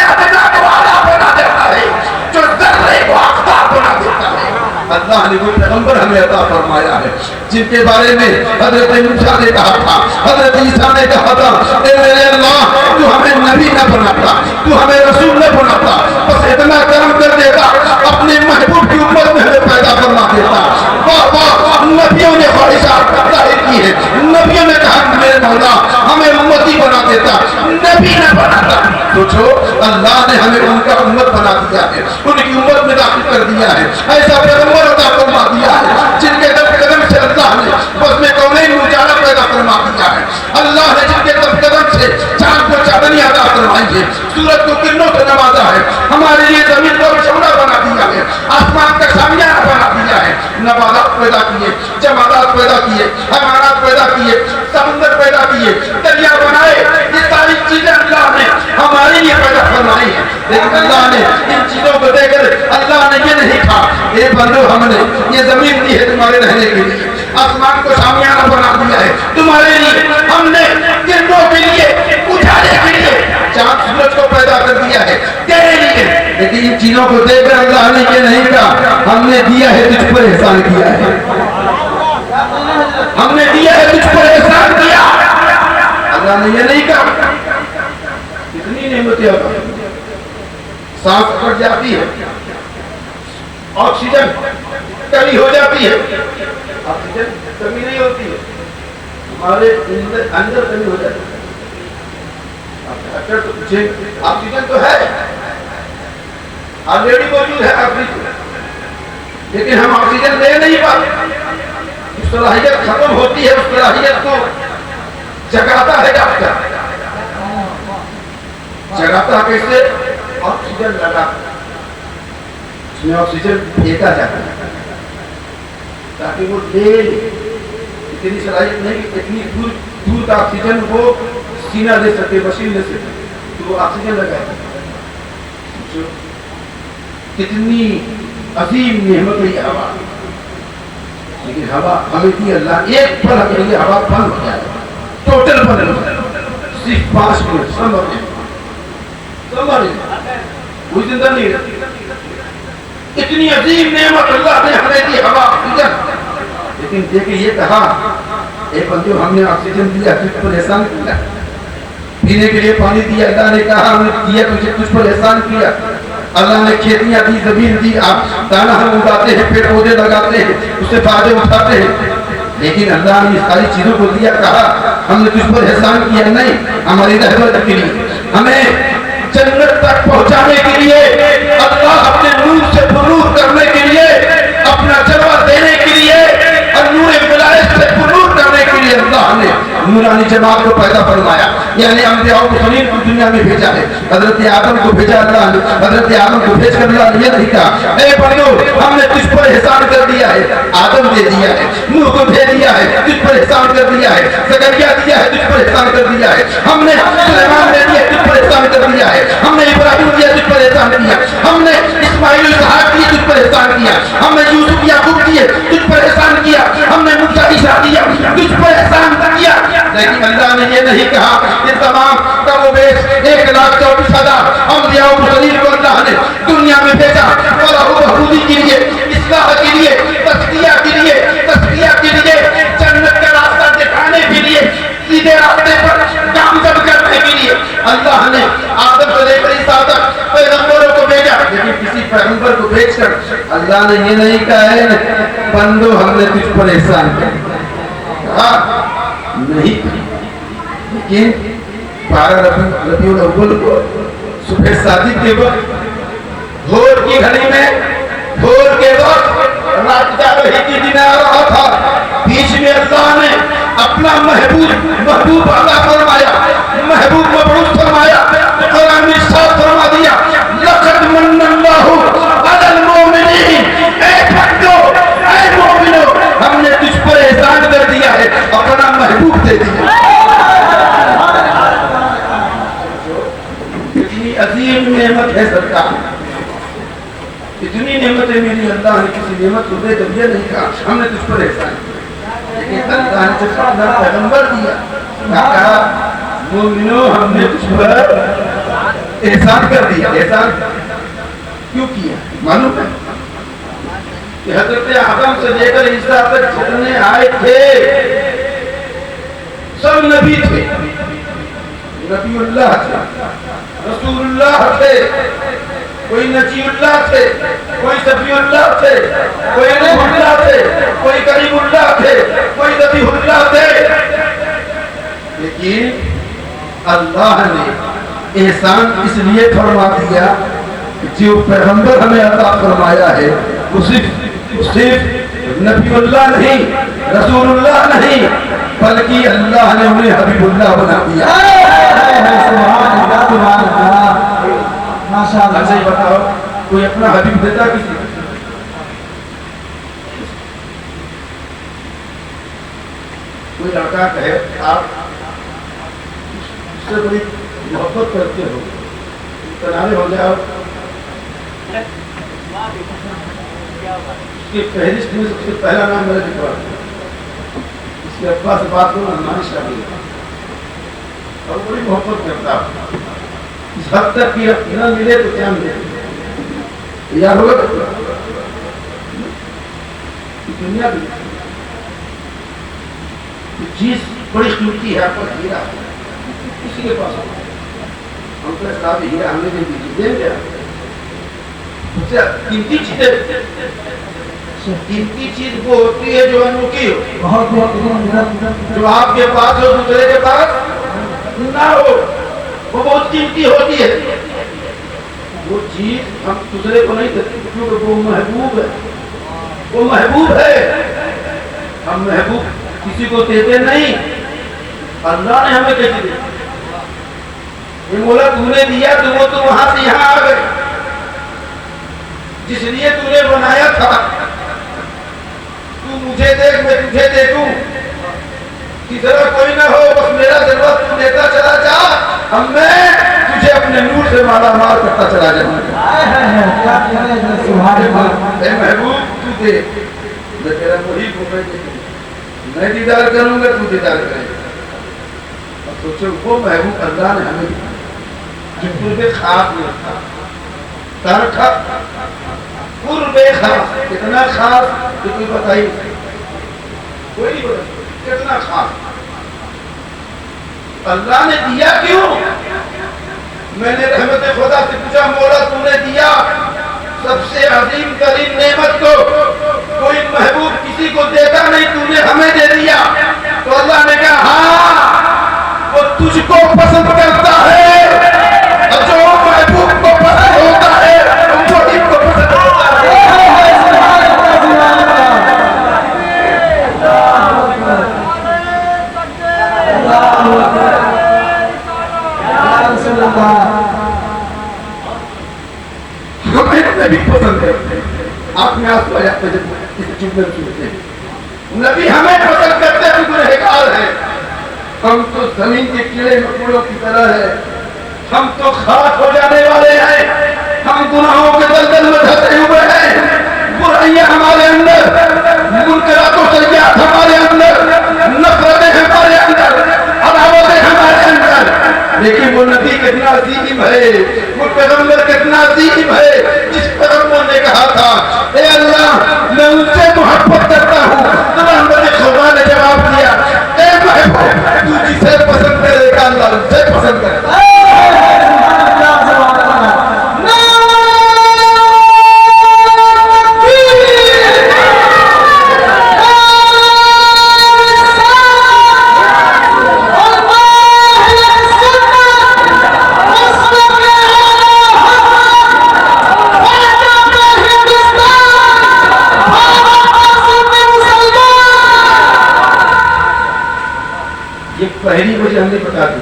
کو اعلیٰ بنا دیتا ہے, جو ذرے کو آفتاب بنا دیتا ہے. اللہ نے وہ پیغمبر ہمیں عطا فرمایا ہے جن کے بارے میں حضرت موسیٰ نے کہا تھا, حضرت عیسیٰ نے کہا تھا, اے میرے اللہ تو ہمیں نبی نہ بناتا, تو ہمیں رسول نہ بناتا, بس اتنا کرم کر دیتا, اپنے محبوب کی امت میں ہمیں پیدا فرما دیتا. نبیوں نے خواہشات ظاہر کی ہے, نبیوں نے کہا میرے مولا ہمیں امتی بنا دیتا, نبی نہ بناتا. سوچو اللہ نے ہمیں ان کا امت بنا دیا ہے, ان کی امت میں داخل کر دیا ہے, ایسا پیغمبر عطا فرما دیا ہے جن کے دم قدم سے اللہ نے بس میں کونین اجالا پیدا فرما دیا ہے. اللہ نے جن کے دم قدم سے چاند کو چاندنی عطا فرمائی ہے, سورج کو کرنوں سے نوازا ہے, ہمارے لیے زمین کو شملہ بنا دیا ہے, آسمان کا شامیانہ بنا دیا ہے, نباتات پیدا کیے, جمادات پیدا کیے, حیوانات پیدا کیے, سمندر پیدا کیے, دریا بنائے. یہ ساری چیزیں اللہ نے ہمارے لیے پیدا فرمائی ہے. لیکن اللہ نے ان چیزوں کو دے کر اللہ نے یہ نہیں کہا اے بندو ہم نے یہ زمین دی ہے تمہارے رہنے کے لیے, آسمان کو شامیانہ بنا دیا ہے تمہارے لیے, ہم نے کرنوں کے لیے, اجالے کے لیے چاند سورج کو پیدا کر دیا ہے تیرے لیے. لیکن ان چیزوں کو دے کر اللہ نے یہ نہیں کہا ہم نے دیا ہے تجھ پر احسان کیا ہے, ہم نے دیا ہے تجھ پر احسان کیا. اللہ نے یہ نہیں کہا. کتنی نعمتیں, سانس کٹ جاتی ہے, آکسیجن کمی ہو جاتی ہے, آکسیجن کمی نہیں ہوتی ہے, ہمارے اندر کمی ہو جاتی ہے. ڈاکٹر تو پوچھے آکسیجن تو ہے, آلریڈی موجود ہے آکسیجن, لیکن ہم آکسیجن لے نہیں پاتے. اس صلاحیت ختم ہوتی ہے, اس صلاحیت کو جگاتا ہے ڈاکٹر. جگاتا کیسے؟ آکسیجن لگا, اس میں آکسیجن پھینکا جاتا ہے تاکہ وہ لے. اتنی صلاحیت نہیں کہ اتنی دور کا آکسیجن وہ سینہ دے سکے, مشین دے سکے, تو وہ آکسیجن لگائے. کتنی عظیم نعمت ہے یہ ہوا، لیکن ہوا ہمیں دی اللہ ایک پل اگر یہ ہوا بند ہو جائے ٹوٹل بند ہو جائے صرف 5 منٹ سمجھے کوئی زندہ نہیں رہتی. اتنی عظیم نعمت اللہ نے ہمیں دی ہوا آکسیجن، لیکن دیکھیں یہ کہا اے بندو ہم نے آکسیجن دیا تجھ پر احسان کیا، پینے کے لیے پانی دیا اللہ نے کہا ہم نے دیا تجھ پر احسان کیا. اللہ نے کھیتیاں دی زمین دی آپ دانہ ہم اگاتے ہیں پیڑ پودے لگاتے ہیں اس سے فائدے اٹھاتے ہیں، لیکن اللہ نے اس ساری چیزوں کو دیا کہا ہم نے تجھ پر احسان کیا نہیں. ہماری رحمت کے لیے ہمیں جنت تک پہنچانے کے لیے اللہ اپنے نور سے پرنور کرنے کے لیے اپنا جلوہ دینے کے لیے اور نور ولایت سے پرنور کرنے کے لیے اللہ نے نورانی جماعت کو پیدا فرمایا، یعنی انبیاء و مرسلین کو دنیا میں بھیجا ہے. حضرت آدم کو بھیجا اللہ نے، حضرت آدم کو بھیج کر اللہ نے یہ نہیں کہا اے بندو ہم نے تجھ پر احسان کر دیا ہے، آدم دے دیا ہے، نوح کو بھیج دیا ہے تجھ پر احسان کر دیا ہے، زکریا دیا ہے تجھ پر احسان کر دیا ہے، ہم نے سلیمان دے دیا تجھ پر احسان کر دیا ہے، ہم نے ابراہیم دیا تجھ پر احسان کیا، ہم نے اسماعیل اسحاق دیے تجھ پر احسان کیا، ہم نے یوسف یعقوب دیے تجھ پر احسان کیا، ہم نے موسیٰ عیسیٰ دیا تجھ پر احسان کیا. لیکن اللہ نے یہ نہیں کہا کہ تمام کم و بیش 1,34,000 انبیاء و مرسلین کو اللہ نے دنیا میں بھیجا فلاح و بہبودی کے لیے، اصلاح کے لیے، تزکیہ کے لیے، جنت کا راستہ دکھانے کے لیے، سیدھے راستے پر کامیاب کرنے کے لیے اللہ نے آدم سے لے کر عیسیٰ تک پیغمبروں کو بھیجا. لیکن کسی پیغمبر کو بھیج کر اللہ نے یہ نہیں کہا ہے بندو ہم نے تجھ پر احسان کیا نہیں. لیکن 12 ربیع الاول کو صبح صادق کے وقت بھور کی گھڑی میں بھور کے وقت رات جا رہی تھی دن آ رہا تھا، بیچ میں اللہ نے اپنا محبوب عطا فرمایا، محبوب مبعوث فرمایا، قرآن میں صاف فرما دیا لقد من اللہ علی المؤمنین، اے بندو اے مومنو ہم نے تجھ پر احسان کر دیا ہے، اپنا محبوب دے دیا. اتنی عظیم نعمت ہے سرکار، اتنی نعمتیں میری اللہ نے کسی نعمت کو دے کر یہ نہیں کہا ہم نے تجھ پر احسان کیا. لیکن اللہ نے جب اپنا پیغمبر دیا کہا مومنو ہم نے تجھ پر احسان کر دیا. احسان کیوں کیا معلوم ہے کہ حضرت آدم سے لے کر عیسیٰ تک جتنے آئے تھے سب نبی تھے، نبی اللہ تھے، رسول اللہ تھے، کوئی نجی اللہ تھے، کوئی صفی اللہ تھے، کوئی نبی اللہ تھے، کوئی کریم اللہ تھے، کوئی ذبیح اللہ تھے. لیکن اللہ نے احسان اس لیے فرما دیا جو پیغمبر ہمیں عطا فرمایا ہے وہ صرف نبی اللہ نہیں، رسول اللہ نہیں، بلکہ اللہ نے انہیں حبیب اللہ بنا دیا. سبحان اللہ سبحان اللہ ماشاءاللہ. اچھا ہی بتاؤ کوئی اپنا حبیب دیتا کسی کو؟ کوئی لڑکا کہے آپ اس سے بڑی محبت کرتے ہو کنارے ہو جاؤ، اس کی فہرست میں سب سے پہلا نام میرا لکھوا، اس کے ابا سے بات کروں ہماری شادی اور بڑی محبت کرتا ہوں اس حد تک کہ نہ ملے تو کیا ملے یاد ہوگا دنیا بھی چیز بڑی قیمتی ہے آپ کا ہیرا کسی کے پاس ہم کو صاحب ہیرا ہمیں دے دیجیے دیں گے سب سے قیمتی چیز وہ ہوتی ہے جو انوکھی ہو، جو آپ کے پاس ہو دوسرے کے پاس نہ ہو، وہ بہت قیمتی ہوتی ہے. وہ چیز ہم دوسرے کو نہیں دیتے کیونکہ وہ محبوب ہے، وہ محبوب ہے. ہم محبوب کسی کو دیتے نہیں، اللہ نے ہمیں کیسے دیا. یہ مولا تو نے دیا تو وہ تو وہاں سے یہاں آ گئے، جس لیے تو نے بنایا تھا تو مجھے دیکھ میں تجھے دیکھوں، کی طرح کوئی نہ ہو، بس میرا ضرورت تو دیتا چلا جا، ہم میں تجھے اپنے اپنے نور سے مالا مال کرتا چلا جاؤں گا۔ کیا کہنے سبحان اللہ۔ اے محبوب تو دے، میں تیرا محیب ہوں، میں دیدار کروں گا، تو دیدار کرے گا۔ اور سوچو وہ محبوب اللہ نے ہمیں جو قرب خاص میں رکھا، ترکھا قرب خاص، کتنا خاص جو کوئی بتائی کوئی نہیں بتا، کتنا خاص اللہ نے دیا کیوں؟ میں نے رحمت خدا سے پوچھا مولا تو نے دیا سب سے عظیم ترین نعمت کو کوئی محبوب کسی کو دیتا نہیں، تو نے ہمیں دے دیا۔ تو اللہ نے کہا ہاں وہ تجھ کو پسند کرتا ہے، اور جو محبوب کو پسند ہوتا ہے وہی کو پسند ہوتا ہے۔ ہمیں نبی پسند ہے۔ آپ میں آس پایا اس جملے سنتے ہیں، نبی ہمیں پسند کرتے ہیں، گنہگار ہے۔ ہم تو زمین کے کیڑے مکوڑوں کی طرح ہے، ہم تو خاک ہو جانے والے ہیں، ہم گناہوں کے دلدل میں دھسے ہوئے ہیں، برائیاں ہمارے اندر، منکرات و سیئات ہمارے اندر، نفرتیں ہمارے اندر، عداوتیں ہمارے اندر، لیکن وہ نبی کتنا عظیم ہے، وہ پیغمبر کتنا عظیم ہے، جس پیغمبر نے کہا تھا اے اللہ میں ان سے محبت کرتا ہوں، تو محمد خدا نے جواب دیا اے محبوب تو جسے پسند کرے گا اللہ ان سے پسند کرے گا۔ پہلی وجہ ہم نے بتا دی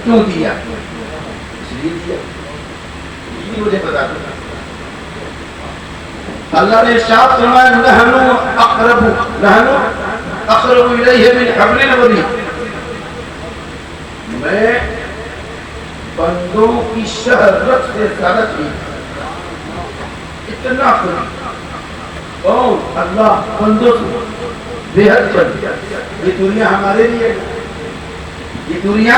کیوں دیا، اس لیے دیا، یہ وجہ بتا دی۔ اللہ نے ارشاد فرمایا نحن اقرب الیہ من حبل الورید، میں بندوں کی شہرت سے زیادہ اتنا قریب، اور اللہ بندوں سے بے حد قریب۔ یہ دنیا ہمارے لیے، یہ دنیا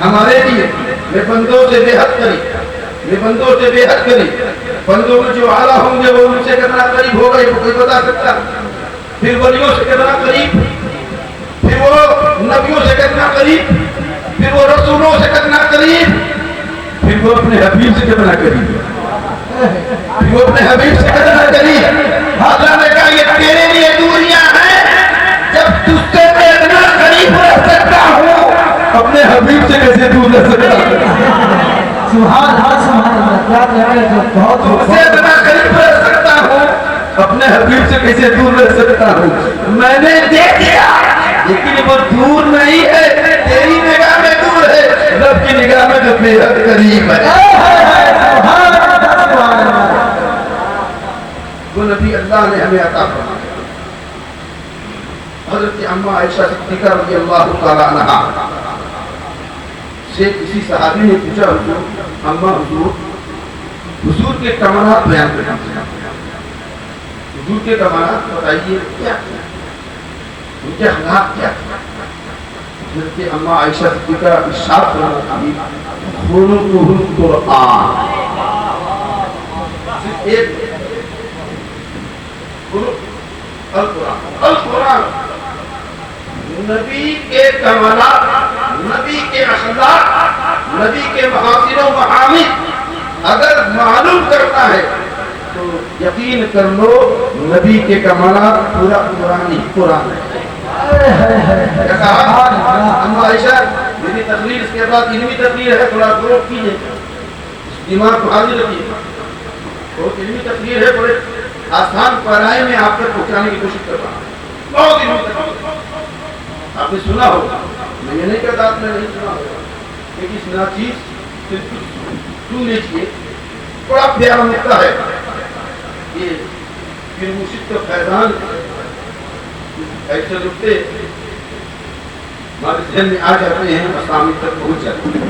ہمارے لیے، میں بندوں سے بے حد قریب، میں بندوں سے بے حد قریب، بندوں میں جو اعلیٰ ہوں گے وہ ان سے کتنا قریب ہوگا یہ کوئی بتا سکتا، پھر ولیوں سے کتنا قریب، پھر وہ نبیوں سے کتنا قریب، پھر وہ رسولوں سے کتنا قریب، پھر وہ اپنے حبیب سے کتنا قریب، پھر وہ اپنے حبیب سے کتنا قریب۔ اللہ نے کہا یہ تیرے لیے دوریاں ہیں، جب تجھ سے میں اتنا قریب رہ سکتا ہوں اپنے حبیب سے کیسے دور رہ سکتا ہوں؟ سبحان اللہ، کیا کہنے بہت تجھ سے اتنا قریب رہ سکتا ہوں اپنے حبیب سے کیسے دور رہ سکتا ہوں؟ میں نے دے دیا لیکن وہ دور نہیں ہے، تیری نگاہ میں دور ہے، رب کی نگاہ میں جو بے حد قریب ہے۔ وہ نبی اللہ نے ہمیں عطا فرمایا۔ حضرت اماں عائشہ صدیقہ رضی اللہ تعالی عنہا سے کسی صحابی نے پوچھا حضور اماں حضور کے کمالات بیان کریں، حضور کے کمالات بتائیے کیا، ان کے اخلاق کیا۔ حضرت اماں عائشہ صدیقہ ارشاد فرماتی خلقہ القرآن، صرف ایک القرآن، نبی کے کمالات، نبی کے اخلاق، نبی کے محاسن و محامد اگر معلوم کرنا ہے تو یقین کر لو نبی کے کمالات پورا قرآن ہی قرآن ہے۔ اما عائشہ میری تقریر اس کے بعد علمی تقریر ہے، تھوڑا غور کیجیے، دماغ کو حاضر رکھیے، بہت علمی تقریر ہے، بڑے آسان پڑھائی میں آپ تک پہنچانے کی کوشش کر رہا ہوں، بہت علمی تقریر آپ نے سنا ہوگا، میں یہ نہیں کہتا آپ نے نہیں سنا ہوگا، لیکن اس ناچیز سے سن لیجیے، بڑا پیارا نقطہ ہے یہ پھر مرشد کا فیضان ایسے نقطے ہمارے ذہن میں آ جاتے ہیں، مسامع تک پہنچ جاتے ہیں۔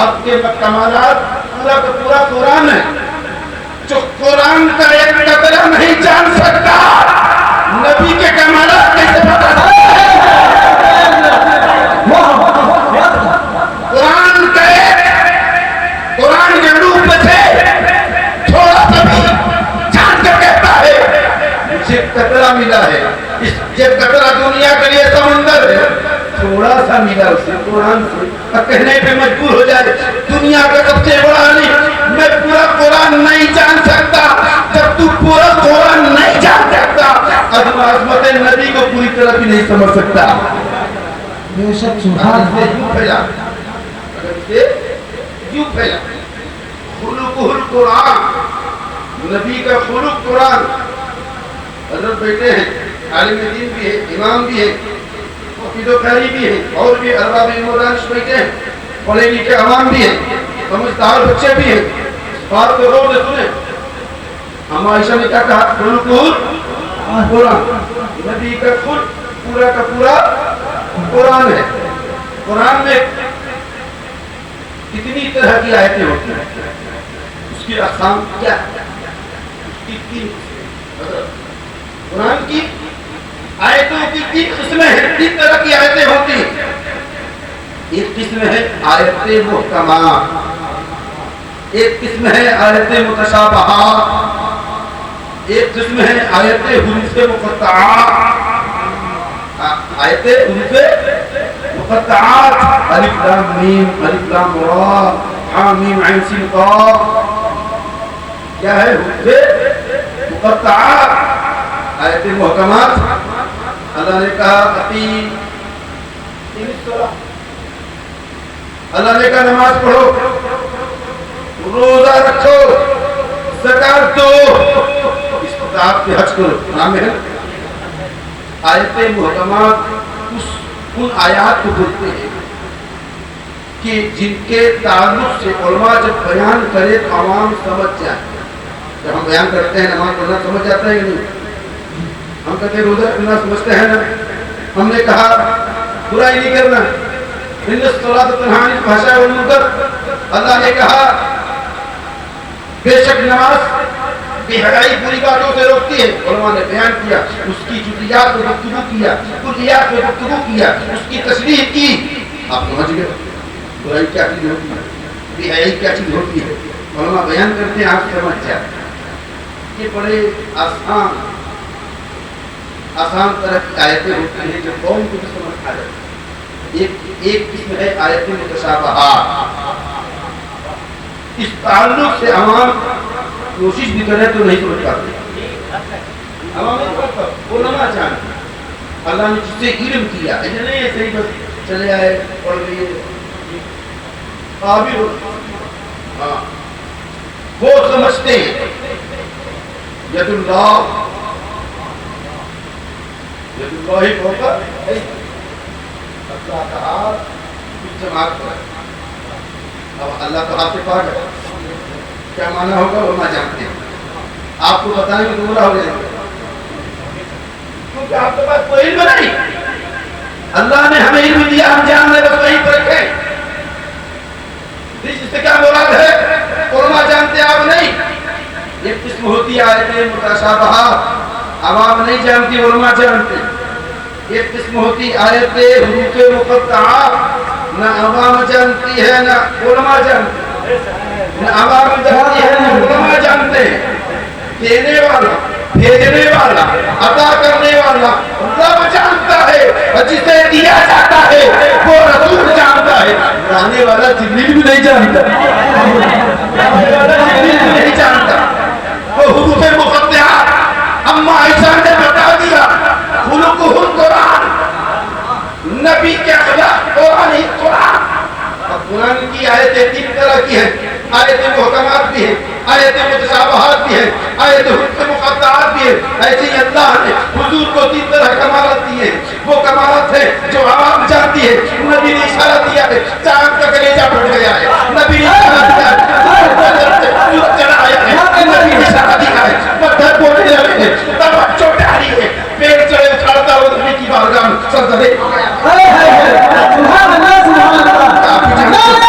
آپ کے کمالات پورا کا پورا قرآن ہے. جو قرآن کا ایک قطرہ نہیں جان سکتا نبی کے کمالات کیسے پتا سکتا ہے؟ قرآن کے روپ سے تھوڑا سا بھی جان کر کہتا ہے مجھے قطرہ ملا ہے. یہ قطرہ دنیا کے لیے سمندر ہے, تھوڑا سا ملا اسے قرآن سے. اب کہنے پہ مجبور ہو جائے دنیا کا سب سے بڑا عالم میں پورا قرآن نہیں جان سکتا. جب تو پورا قرآن نہیں جان سکتا عظمت نبی کو پوری طرح بھی نہیں سمجھ سکتا. بے شک سبحان اللہ. یوں پھیلا خلق القرآن, نبی کا خلق قرآن. حضرت بیٹے ہیں, عالم دین بھی ہے, امام بھی ہے, مفید و قاری بھی ہے, اور بھی ارباب علم و دانش بیٹے ہیں, پڑھے لکھے عوام بھی ہیں, سمجھدار بچے بھی ہیں. بات کو غور سے سنیں. ہم عائشہ نے کیا کہا؟ خلق القرآن, نبی کا خلق پورا کا پورا قرآن ہے. قرآن میں کتنی طرح کی آیتیں ہوتی ہیں, اس کی اقسام کیا ہے؟ اس کی تین قرآن کی آیتوں کی تین قسمیں ہیں, تین طرح کی آیتیں ہوتی ہیں. ایک قسم ہے آیت محکمات, ایک قسم ہے آیت متشابہات, ایک قسم ہے آیت حروف مقطعات. آیت حروف مقطعات الف لام میم الف لام را حا میم عین سین قاف. کیا ہے حروف مقطعات؟ آیت محکمات. اللہ نے کہا اقیم الصلاۃ, اللہ نے کہا نماز پڑھو, روزہ رکھو, زکات دو, استطاعت سے حج کرو. نام ہے آیت محکمات. ان آیات کو بولتے ہیں کہ جن کے تعلق سے علماء جب بیان کرے تو عوام سمجھ جائے. جب ہم بیان کرتے ہیں نماز پڑھنا سمجھ جاتا ہے کہ نہیں؟ ہم کہتے ہیں روزہ رکھنا سمجھتے ہیں نا. ہم نے کہا برائی نہیں کرنا, ان الصلاۃ تنہی عن الفحشاء والمنکر. اللہ نے کہا بے شک نماز بے حیائی بری باتوں سے روکتی ہے. علماء نے بیان کیا, اس کی جزئیات میں گفتگو کیا, کلیات میں گفتگو کیا, اس کی تشریح کی. آپ سمجھ گئے برائی کیا چیز ہوتی ہے, بے حیائی کیا چیز ہوتی ہے. علماء بیان کرتے ہیں, آپ سمجھ جائیں. یہ بڑے آسان طرح کی آیتیں ہوتی ہیں جو قوم کو سمجھ آ جاتی. ایک قسم ہے آیت متشابہات. اس تعلق سے عوام کوشش بھی کرے تو نہیں سمجھ پاتے. عوام نہیں سمجھ پاتے, وہ نہ جانتے. اللہ نے جس سے علم کیا ایسے نہیں ایسے ہی بس چلے آئے پڑھ لیے قابل. ہاں وہ سمجھتے ہیں ید اللہ ہی ہوگا. اللہ کا ہاتھ اس جماعت پر ہے. اب اللہ کا ہاتھ سے پاک ہے, کیا معنی ہوگا وہ نہ جانتے ہیں. آپ کو بتائیں گے تو گمراہ ہو جائیں گے, کیونکہ آپ کے پاس کوئی علم نہیں. اللہ نے ہمیں علم دیا, ہم جان لیں بس وہی پر رکھیں. اس سے کیا مراد ہے؟ علماء جانتے آپ نہیں. ایک قسم ہوتی ہے آیت متشابہات, عوام نہیں جانتی, علماء جانتے. ایک قسم ہوتی آیت حروف مقطعات, نہ عوام جانتی ہے نہ علماء جانتے. نہ عوام جانتی ہے نہ علماء جانتے. دینے والا, بھیجنے والا, عطا کرنے والا رب جانتا ہے, اور جسے دیا جاتا ہے وہ رسول جانتا ہے. لانے والا جبریل بھی نہیں جانتا, جبریل بھی نہیں جانتا. وہ حروف مقطعات اما عائشہ نے بتا دیا خلق القرآن, نبی کے اخلاق قرآن ہی قرآن. قرآن کی آیتیں تین طرح کی ہیں, آیت محکمات بھی ہیں, آیت متشابہات بھی ہیں, آیت حروف مقطعات بھی ہیں. ایسے ہی اللہ نے حضور کو تین طرح کمالات دیے. وہ کمالات ہیں جو عوام جانتی ہے. نبی نے اشارہ دیا ہے, چاند کا کلیجہ پھٹ گیا ہے. نبی نے اشارہ دیا ہے, چڑھا آیا ہے. نبی نے اشارہ دیا ہے, پتھر بولنے لگے ہیں, توجہ ڈالی ہے, پیڑ چڑھے اچھالتا ہوا نبی کی بارگاہ میں سر زدے. سبحان اللہ, سبحان اللہ.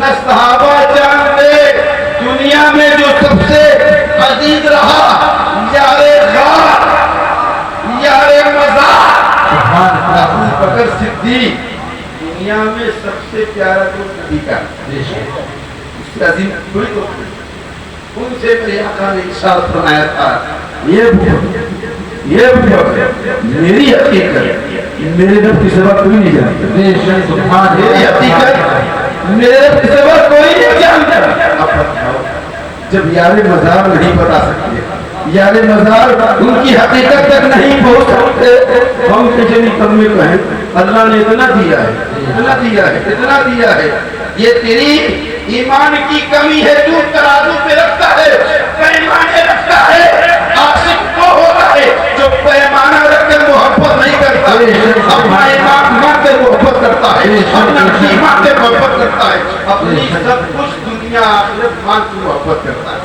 نہ صحابہ جانتے دنیا میں جو سب سے عزیز رہا یار غار یار مزار ابو بکر صدیق دنیا میں سب سے پیارا دوست نبی کا اس سے عظیم کوئی دوست نہیں. ان سے میرے آقا نے ارشاد فرمایا تھا یہ میری حقیقت میرے رب کی سوا کوئی نہیں جانتا. میری حقیقت میرے رب کی سوا کوئی نہیں جانتا. جب یار مزار نہیں بتا سکتے یار مزار ان کی حقیقت تک نہیں پہنچ سکتے ہم کتنی کم میں کہیں اللہ نے اتنا دیا ہے اتنا دیا ہے اتنا دیا ہے. یہ تیری ایمان کی کمی ہے جو ترازو پہ رکھتا ہے پیمانے رکھتا ہے. عاشق وہ ہوتا ہے جو پیمانہ رکھ کر محبت نہیں کرتا اپنا ایمان مان کر محبت کرتا ہے اپنا ایمان سے محبت کرتا ہے اپنی سب کچھ دنیا آخرت مان کی محبت کرتا ہے.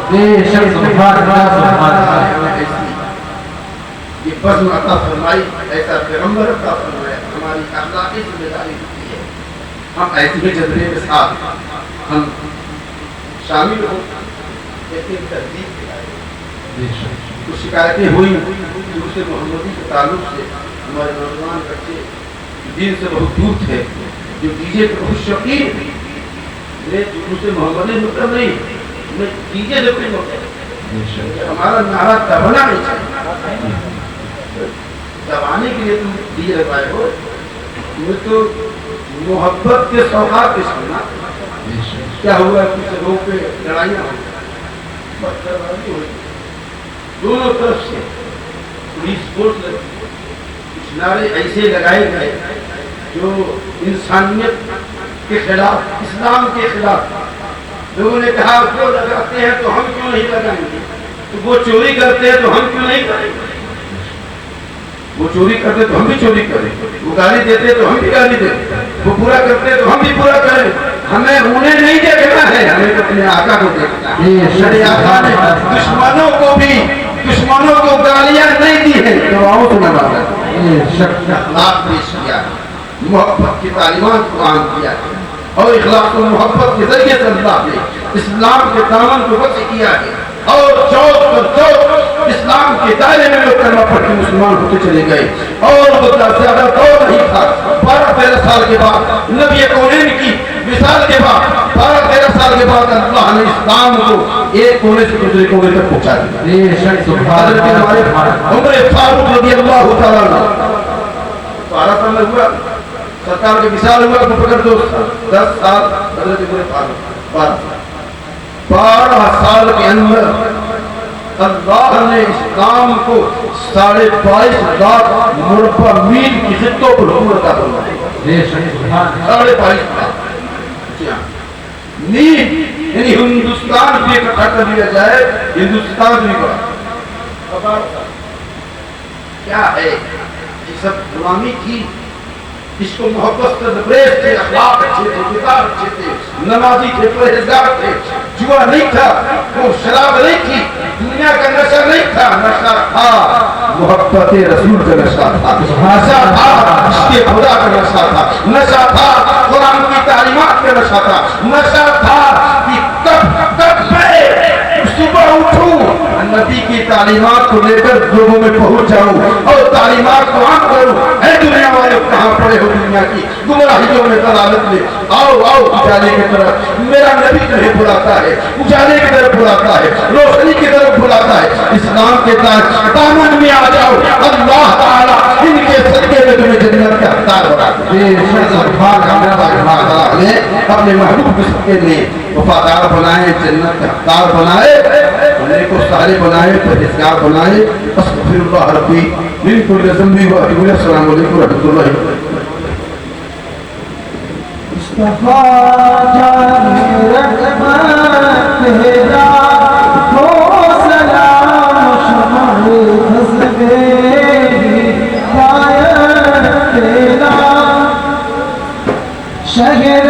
یہ بزم عطا فرمائی ایسا پیغمبر عطا فرمایا ہماری اخلاقی ذمہ داری ہوتی ہے. ہم ایسے ہی جذبے کے ساتھ ہم شامل ہوں لیکن تہذیب کے آئے کچھ شکایتیں ہوئی جلوس محمدی کے تعلق سے. ہمارے نوجوان بچے دین سے بہت دور تھے جو ڈی جے کے بہت شوقین تھے. میں جلوس محمدی مطلب نہیں میں ڈی جے سے کوئی مطلب ہمارا نعرہ دبنا نہیں چاہیے. دبانے کے لیے تم ڈی جے لگائے ہو میں تو محبت کے سوغات کے سننا کیا ہوا کچھ جگہوں پہ لڑائیاں ہوئی دونوں طرف سے پولیس فورس لگی کچھ نعرے ایسے لگائے گئے جو انسانیت کے خلاف اسلام کے خلاف. لوگوں نے کہا وہ لگاتے ہیں تو ہم کیوں نہیں لگائیں گے تو وہ چوری کرتے ہیں تو ہم کیوں نہیں کریں گے. وہ چوری کرتے تو ہم بھی چوری کریں وہ گالی دیتے تو ہم بھی گالی دیں وہ پورا کرتے تو ہم بھی پورا کریں. ہمیں انہیں نہیں دیکھنا ہے ہمیں اپنے آقا کو دیکھنا ہے. میرے آقا نے دشمنوں کو بھی دشمنوں کو گالیاں نہیں دی ہیں دعاؤں سے نوازا ہے. اخلاق پیش کیا ہے محبت کی تعلیمات کو عام کیا ہے اور اخلاق و محبت کے ذریعے سے اللہ نے اسلام کے دامن کو وسیع کیا ہے اور چوک پر چوک اسلام کے دائرے میں لوگ کلمہ پڑھ کے مسلمان ہوتے چلے گئے. اور زیادہ دور نہیں تھا 12-13 سال کے بعد نبی کونین کی مثال کے بعد 12-13 سال کے بعد اللہ نے اسلام کو ایک کونے سے دوسرے کونے تک پہنچا دیا. حضرت ہمارے عمر فاروق رضی اللہ تعالیٰ عنہ 12 سال میں ہوا سرکار کے مثال ہوا تو پکڑ 10 سال حضرت عمر فاروق 12 سال کے اندر اللہ نے اسلام کو 22,500 مربع میل کی خطوں پر حکومت عطا فرمائی. 22,500 میل یعنی ہندوستان بھی اکٹھا کر لیا جائے ہندوستان بھی بڑا کیا ہے. یہ سب غلامی تھی اس کو محبت سے بریز تھے اخلاق اچھے تھے کتاب اچھے تھے نمازی تھے پرہیزگار تھے. جوا نہیں تھا وہ شراب نہیں تھی دنیا کا نشہ نہیں تھا. نشہ تھا محبت رسول کا نشہ تھا. نشہ تھا عشق خدا کا نشہ تھا. نشہ تھا قرآن کی تعلیمات کا نشہ تھا. نشہ تھا کہ کب میں صبح اٹھوں نبی کی تعلیمات کو لے کر لوگوں میں پہنچ جاؤں اور تعلیمات کو عام کروں. اے دنیا والے کہاں پڑے ہو دنیا کی گمراہیوں میں ضلالت میں آؤ آؤ اجالے کی طرف. میرا نبی تمہیں بلاتا ہے اجالے کی طرف بلاتا ہے روشنی کی طرف بلاتا ہے. اسلام کے دامن میں آ جاؤ اللہ تعالیٰ ان کے صدقے میں تمہیں جنت کے حقدار بنا دے. اپنے محبوب کے صدقے میں وفادار بنائے جنت کے حقدار بنائے ہمیں کو سارے بنائے پرہیزگار بنائے. استغفر اللہ ربی من کل ذنب واتوب الیہ. السلام علیکم ورحمۃ اللہ وبرکاتہ. مصطفیٰ جان رحمت تیرا ہو سلام شمع خزبے ہدایت تیرا شہر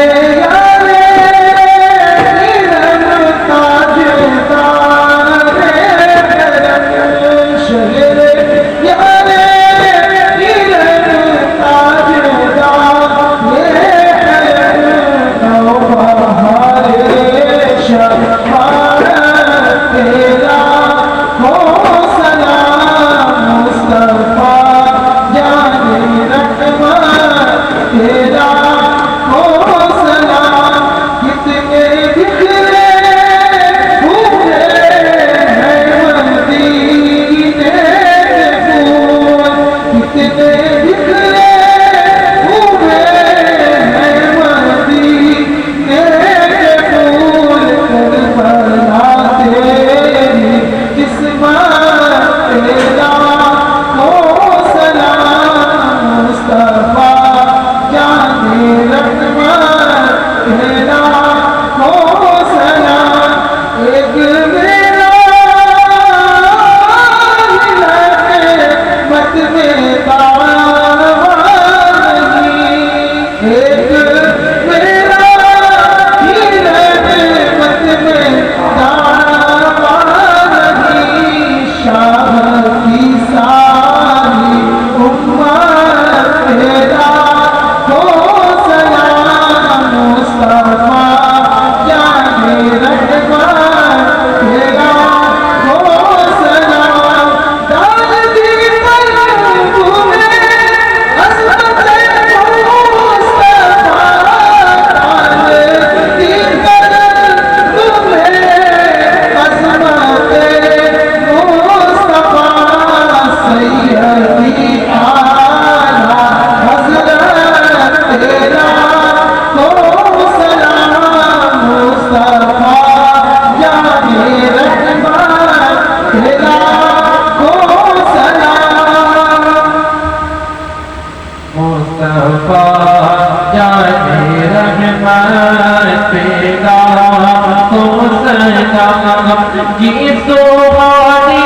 جی سوہانی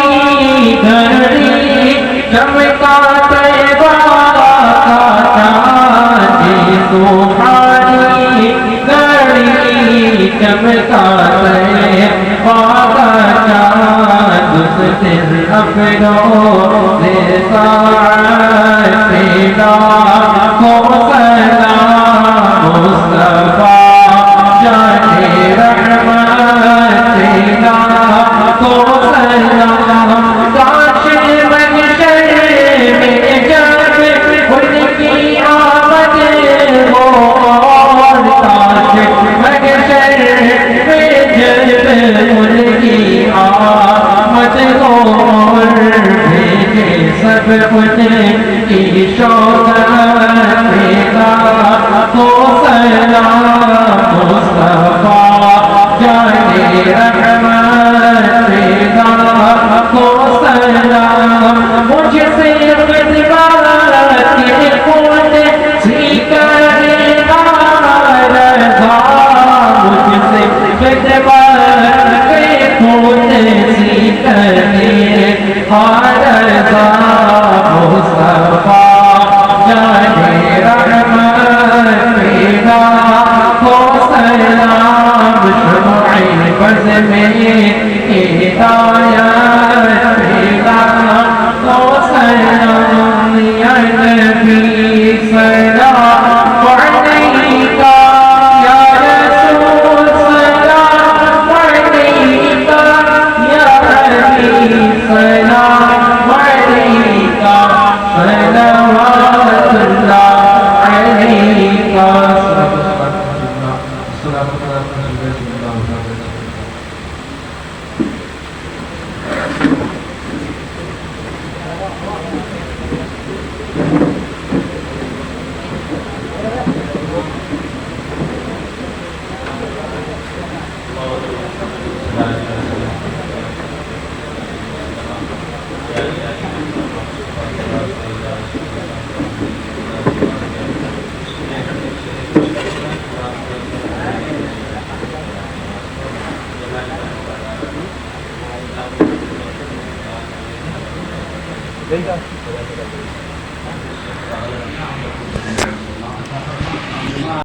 گھڑی چمکا طیبہ کا چاند، جی سوہانی گھڑی چمکا طیبہ کا چاند، اس دن افروز ساعت پیدا ہو سلام مصطفیٰ جانے رحمت پیدا ہو سلام، کاش محشر میں جب ان کی آمد ہو، اور کاش محشر میں جب ان کی آمد ہو، اور بھیجے سب ان کی شوقت پیدا ہو سلام مصطفیٰ جانے رحمت پیدا ہو سلام، مجھ سے خدمت کے خود سیکھنے رضا، مجھ سے خدمت کے خود سیکھنے رضا، مصطفیٰ جانے رحمت پیدا ہو سلام، شمع بز میں ہدایت پیدا ہو سلام، یا نبی سلام علیکہ، یا رسول سلام علیکہ، یا حبیب سلام علیکہ، صلوات اللہ علیکہ۔ Venga.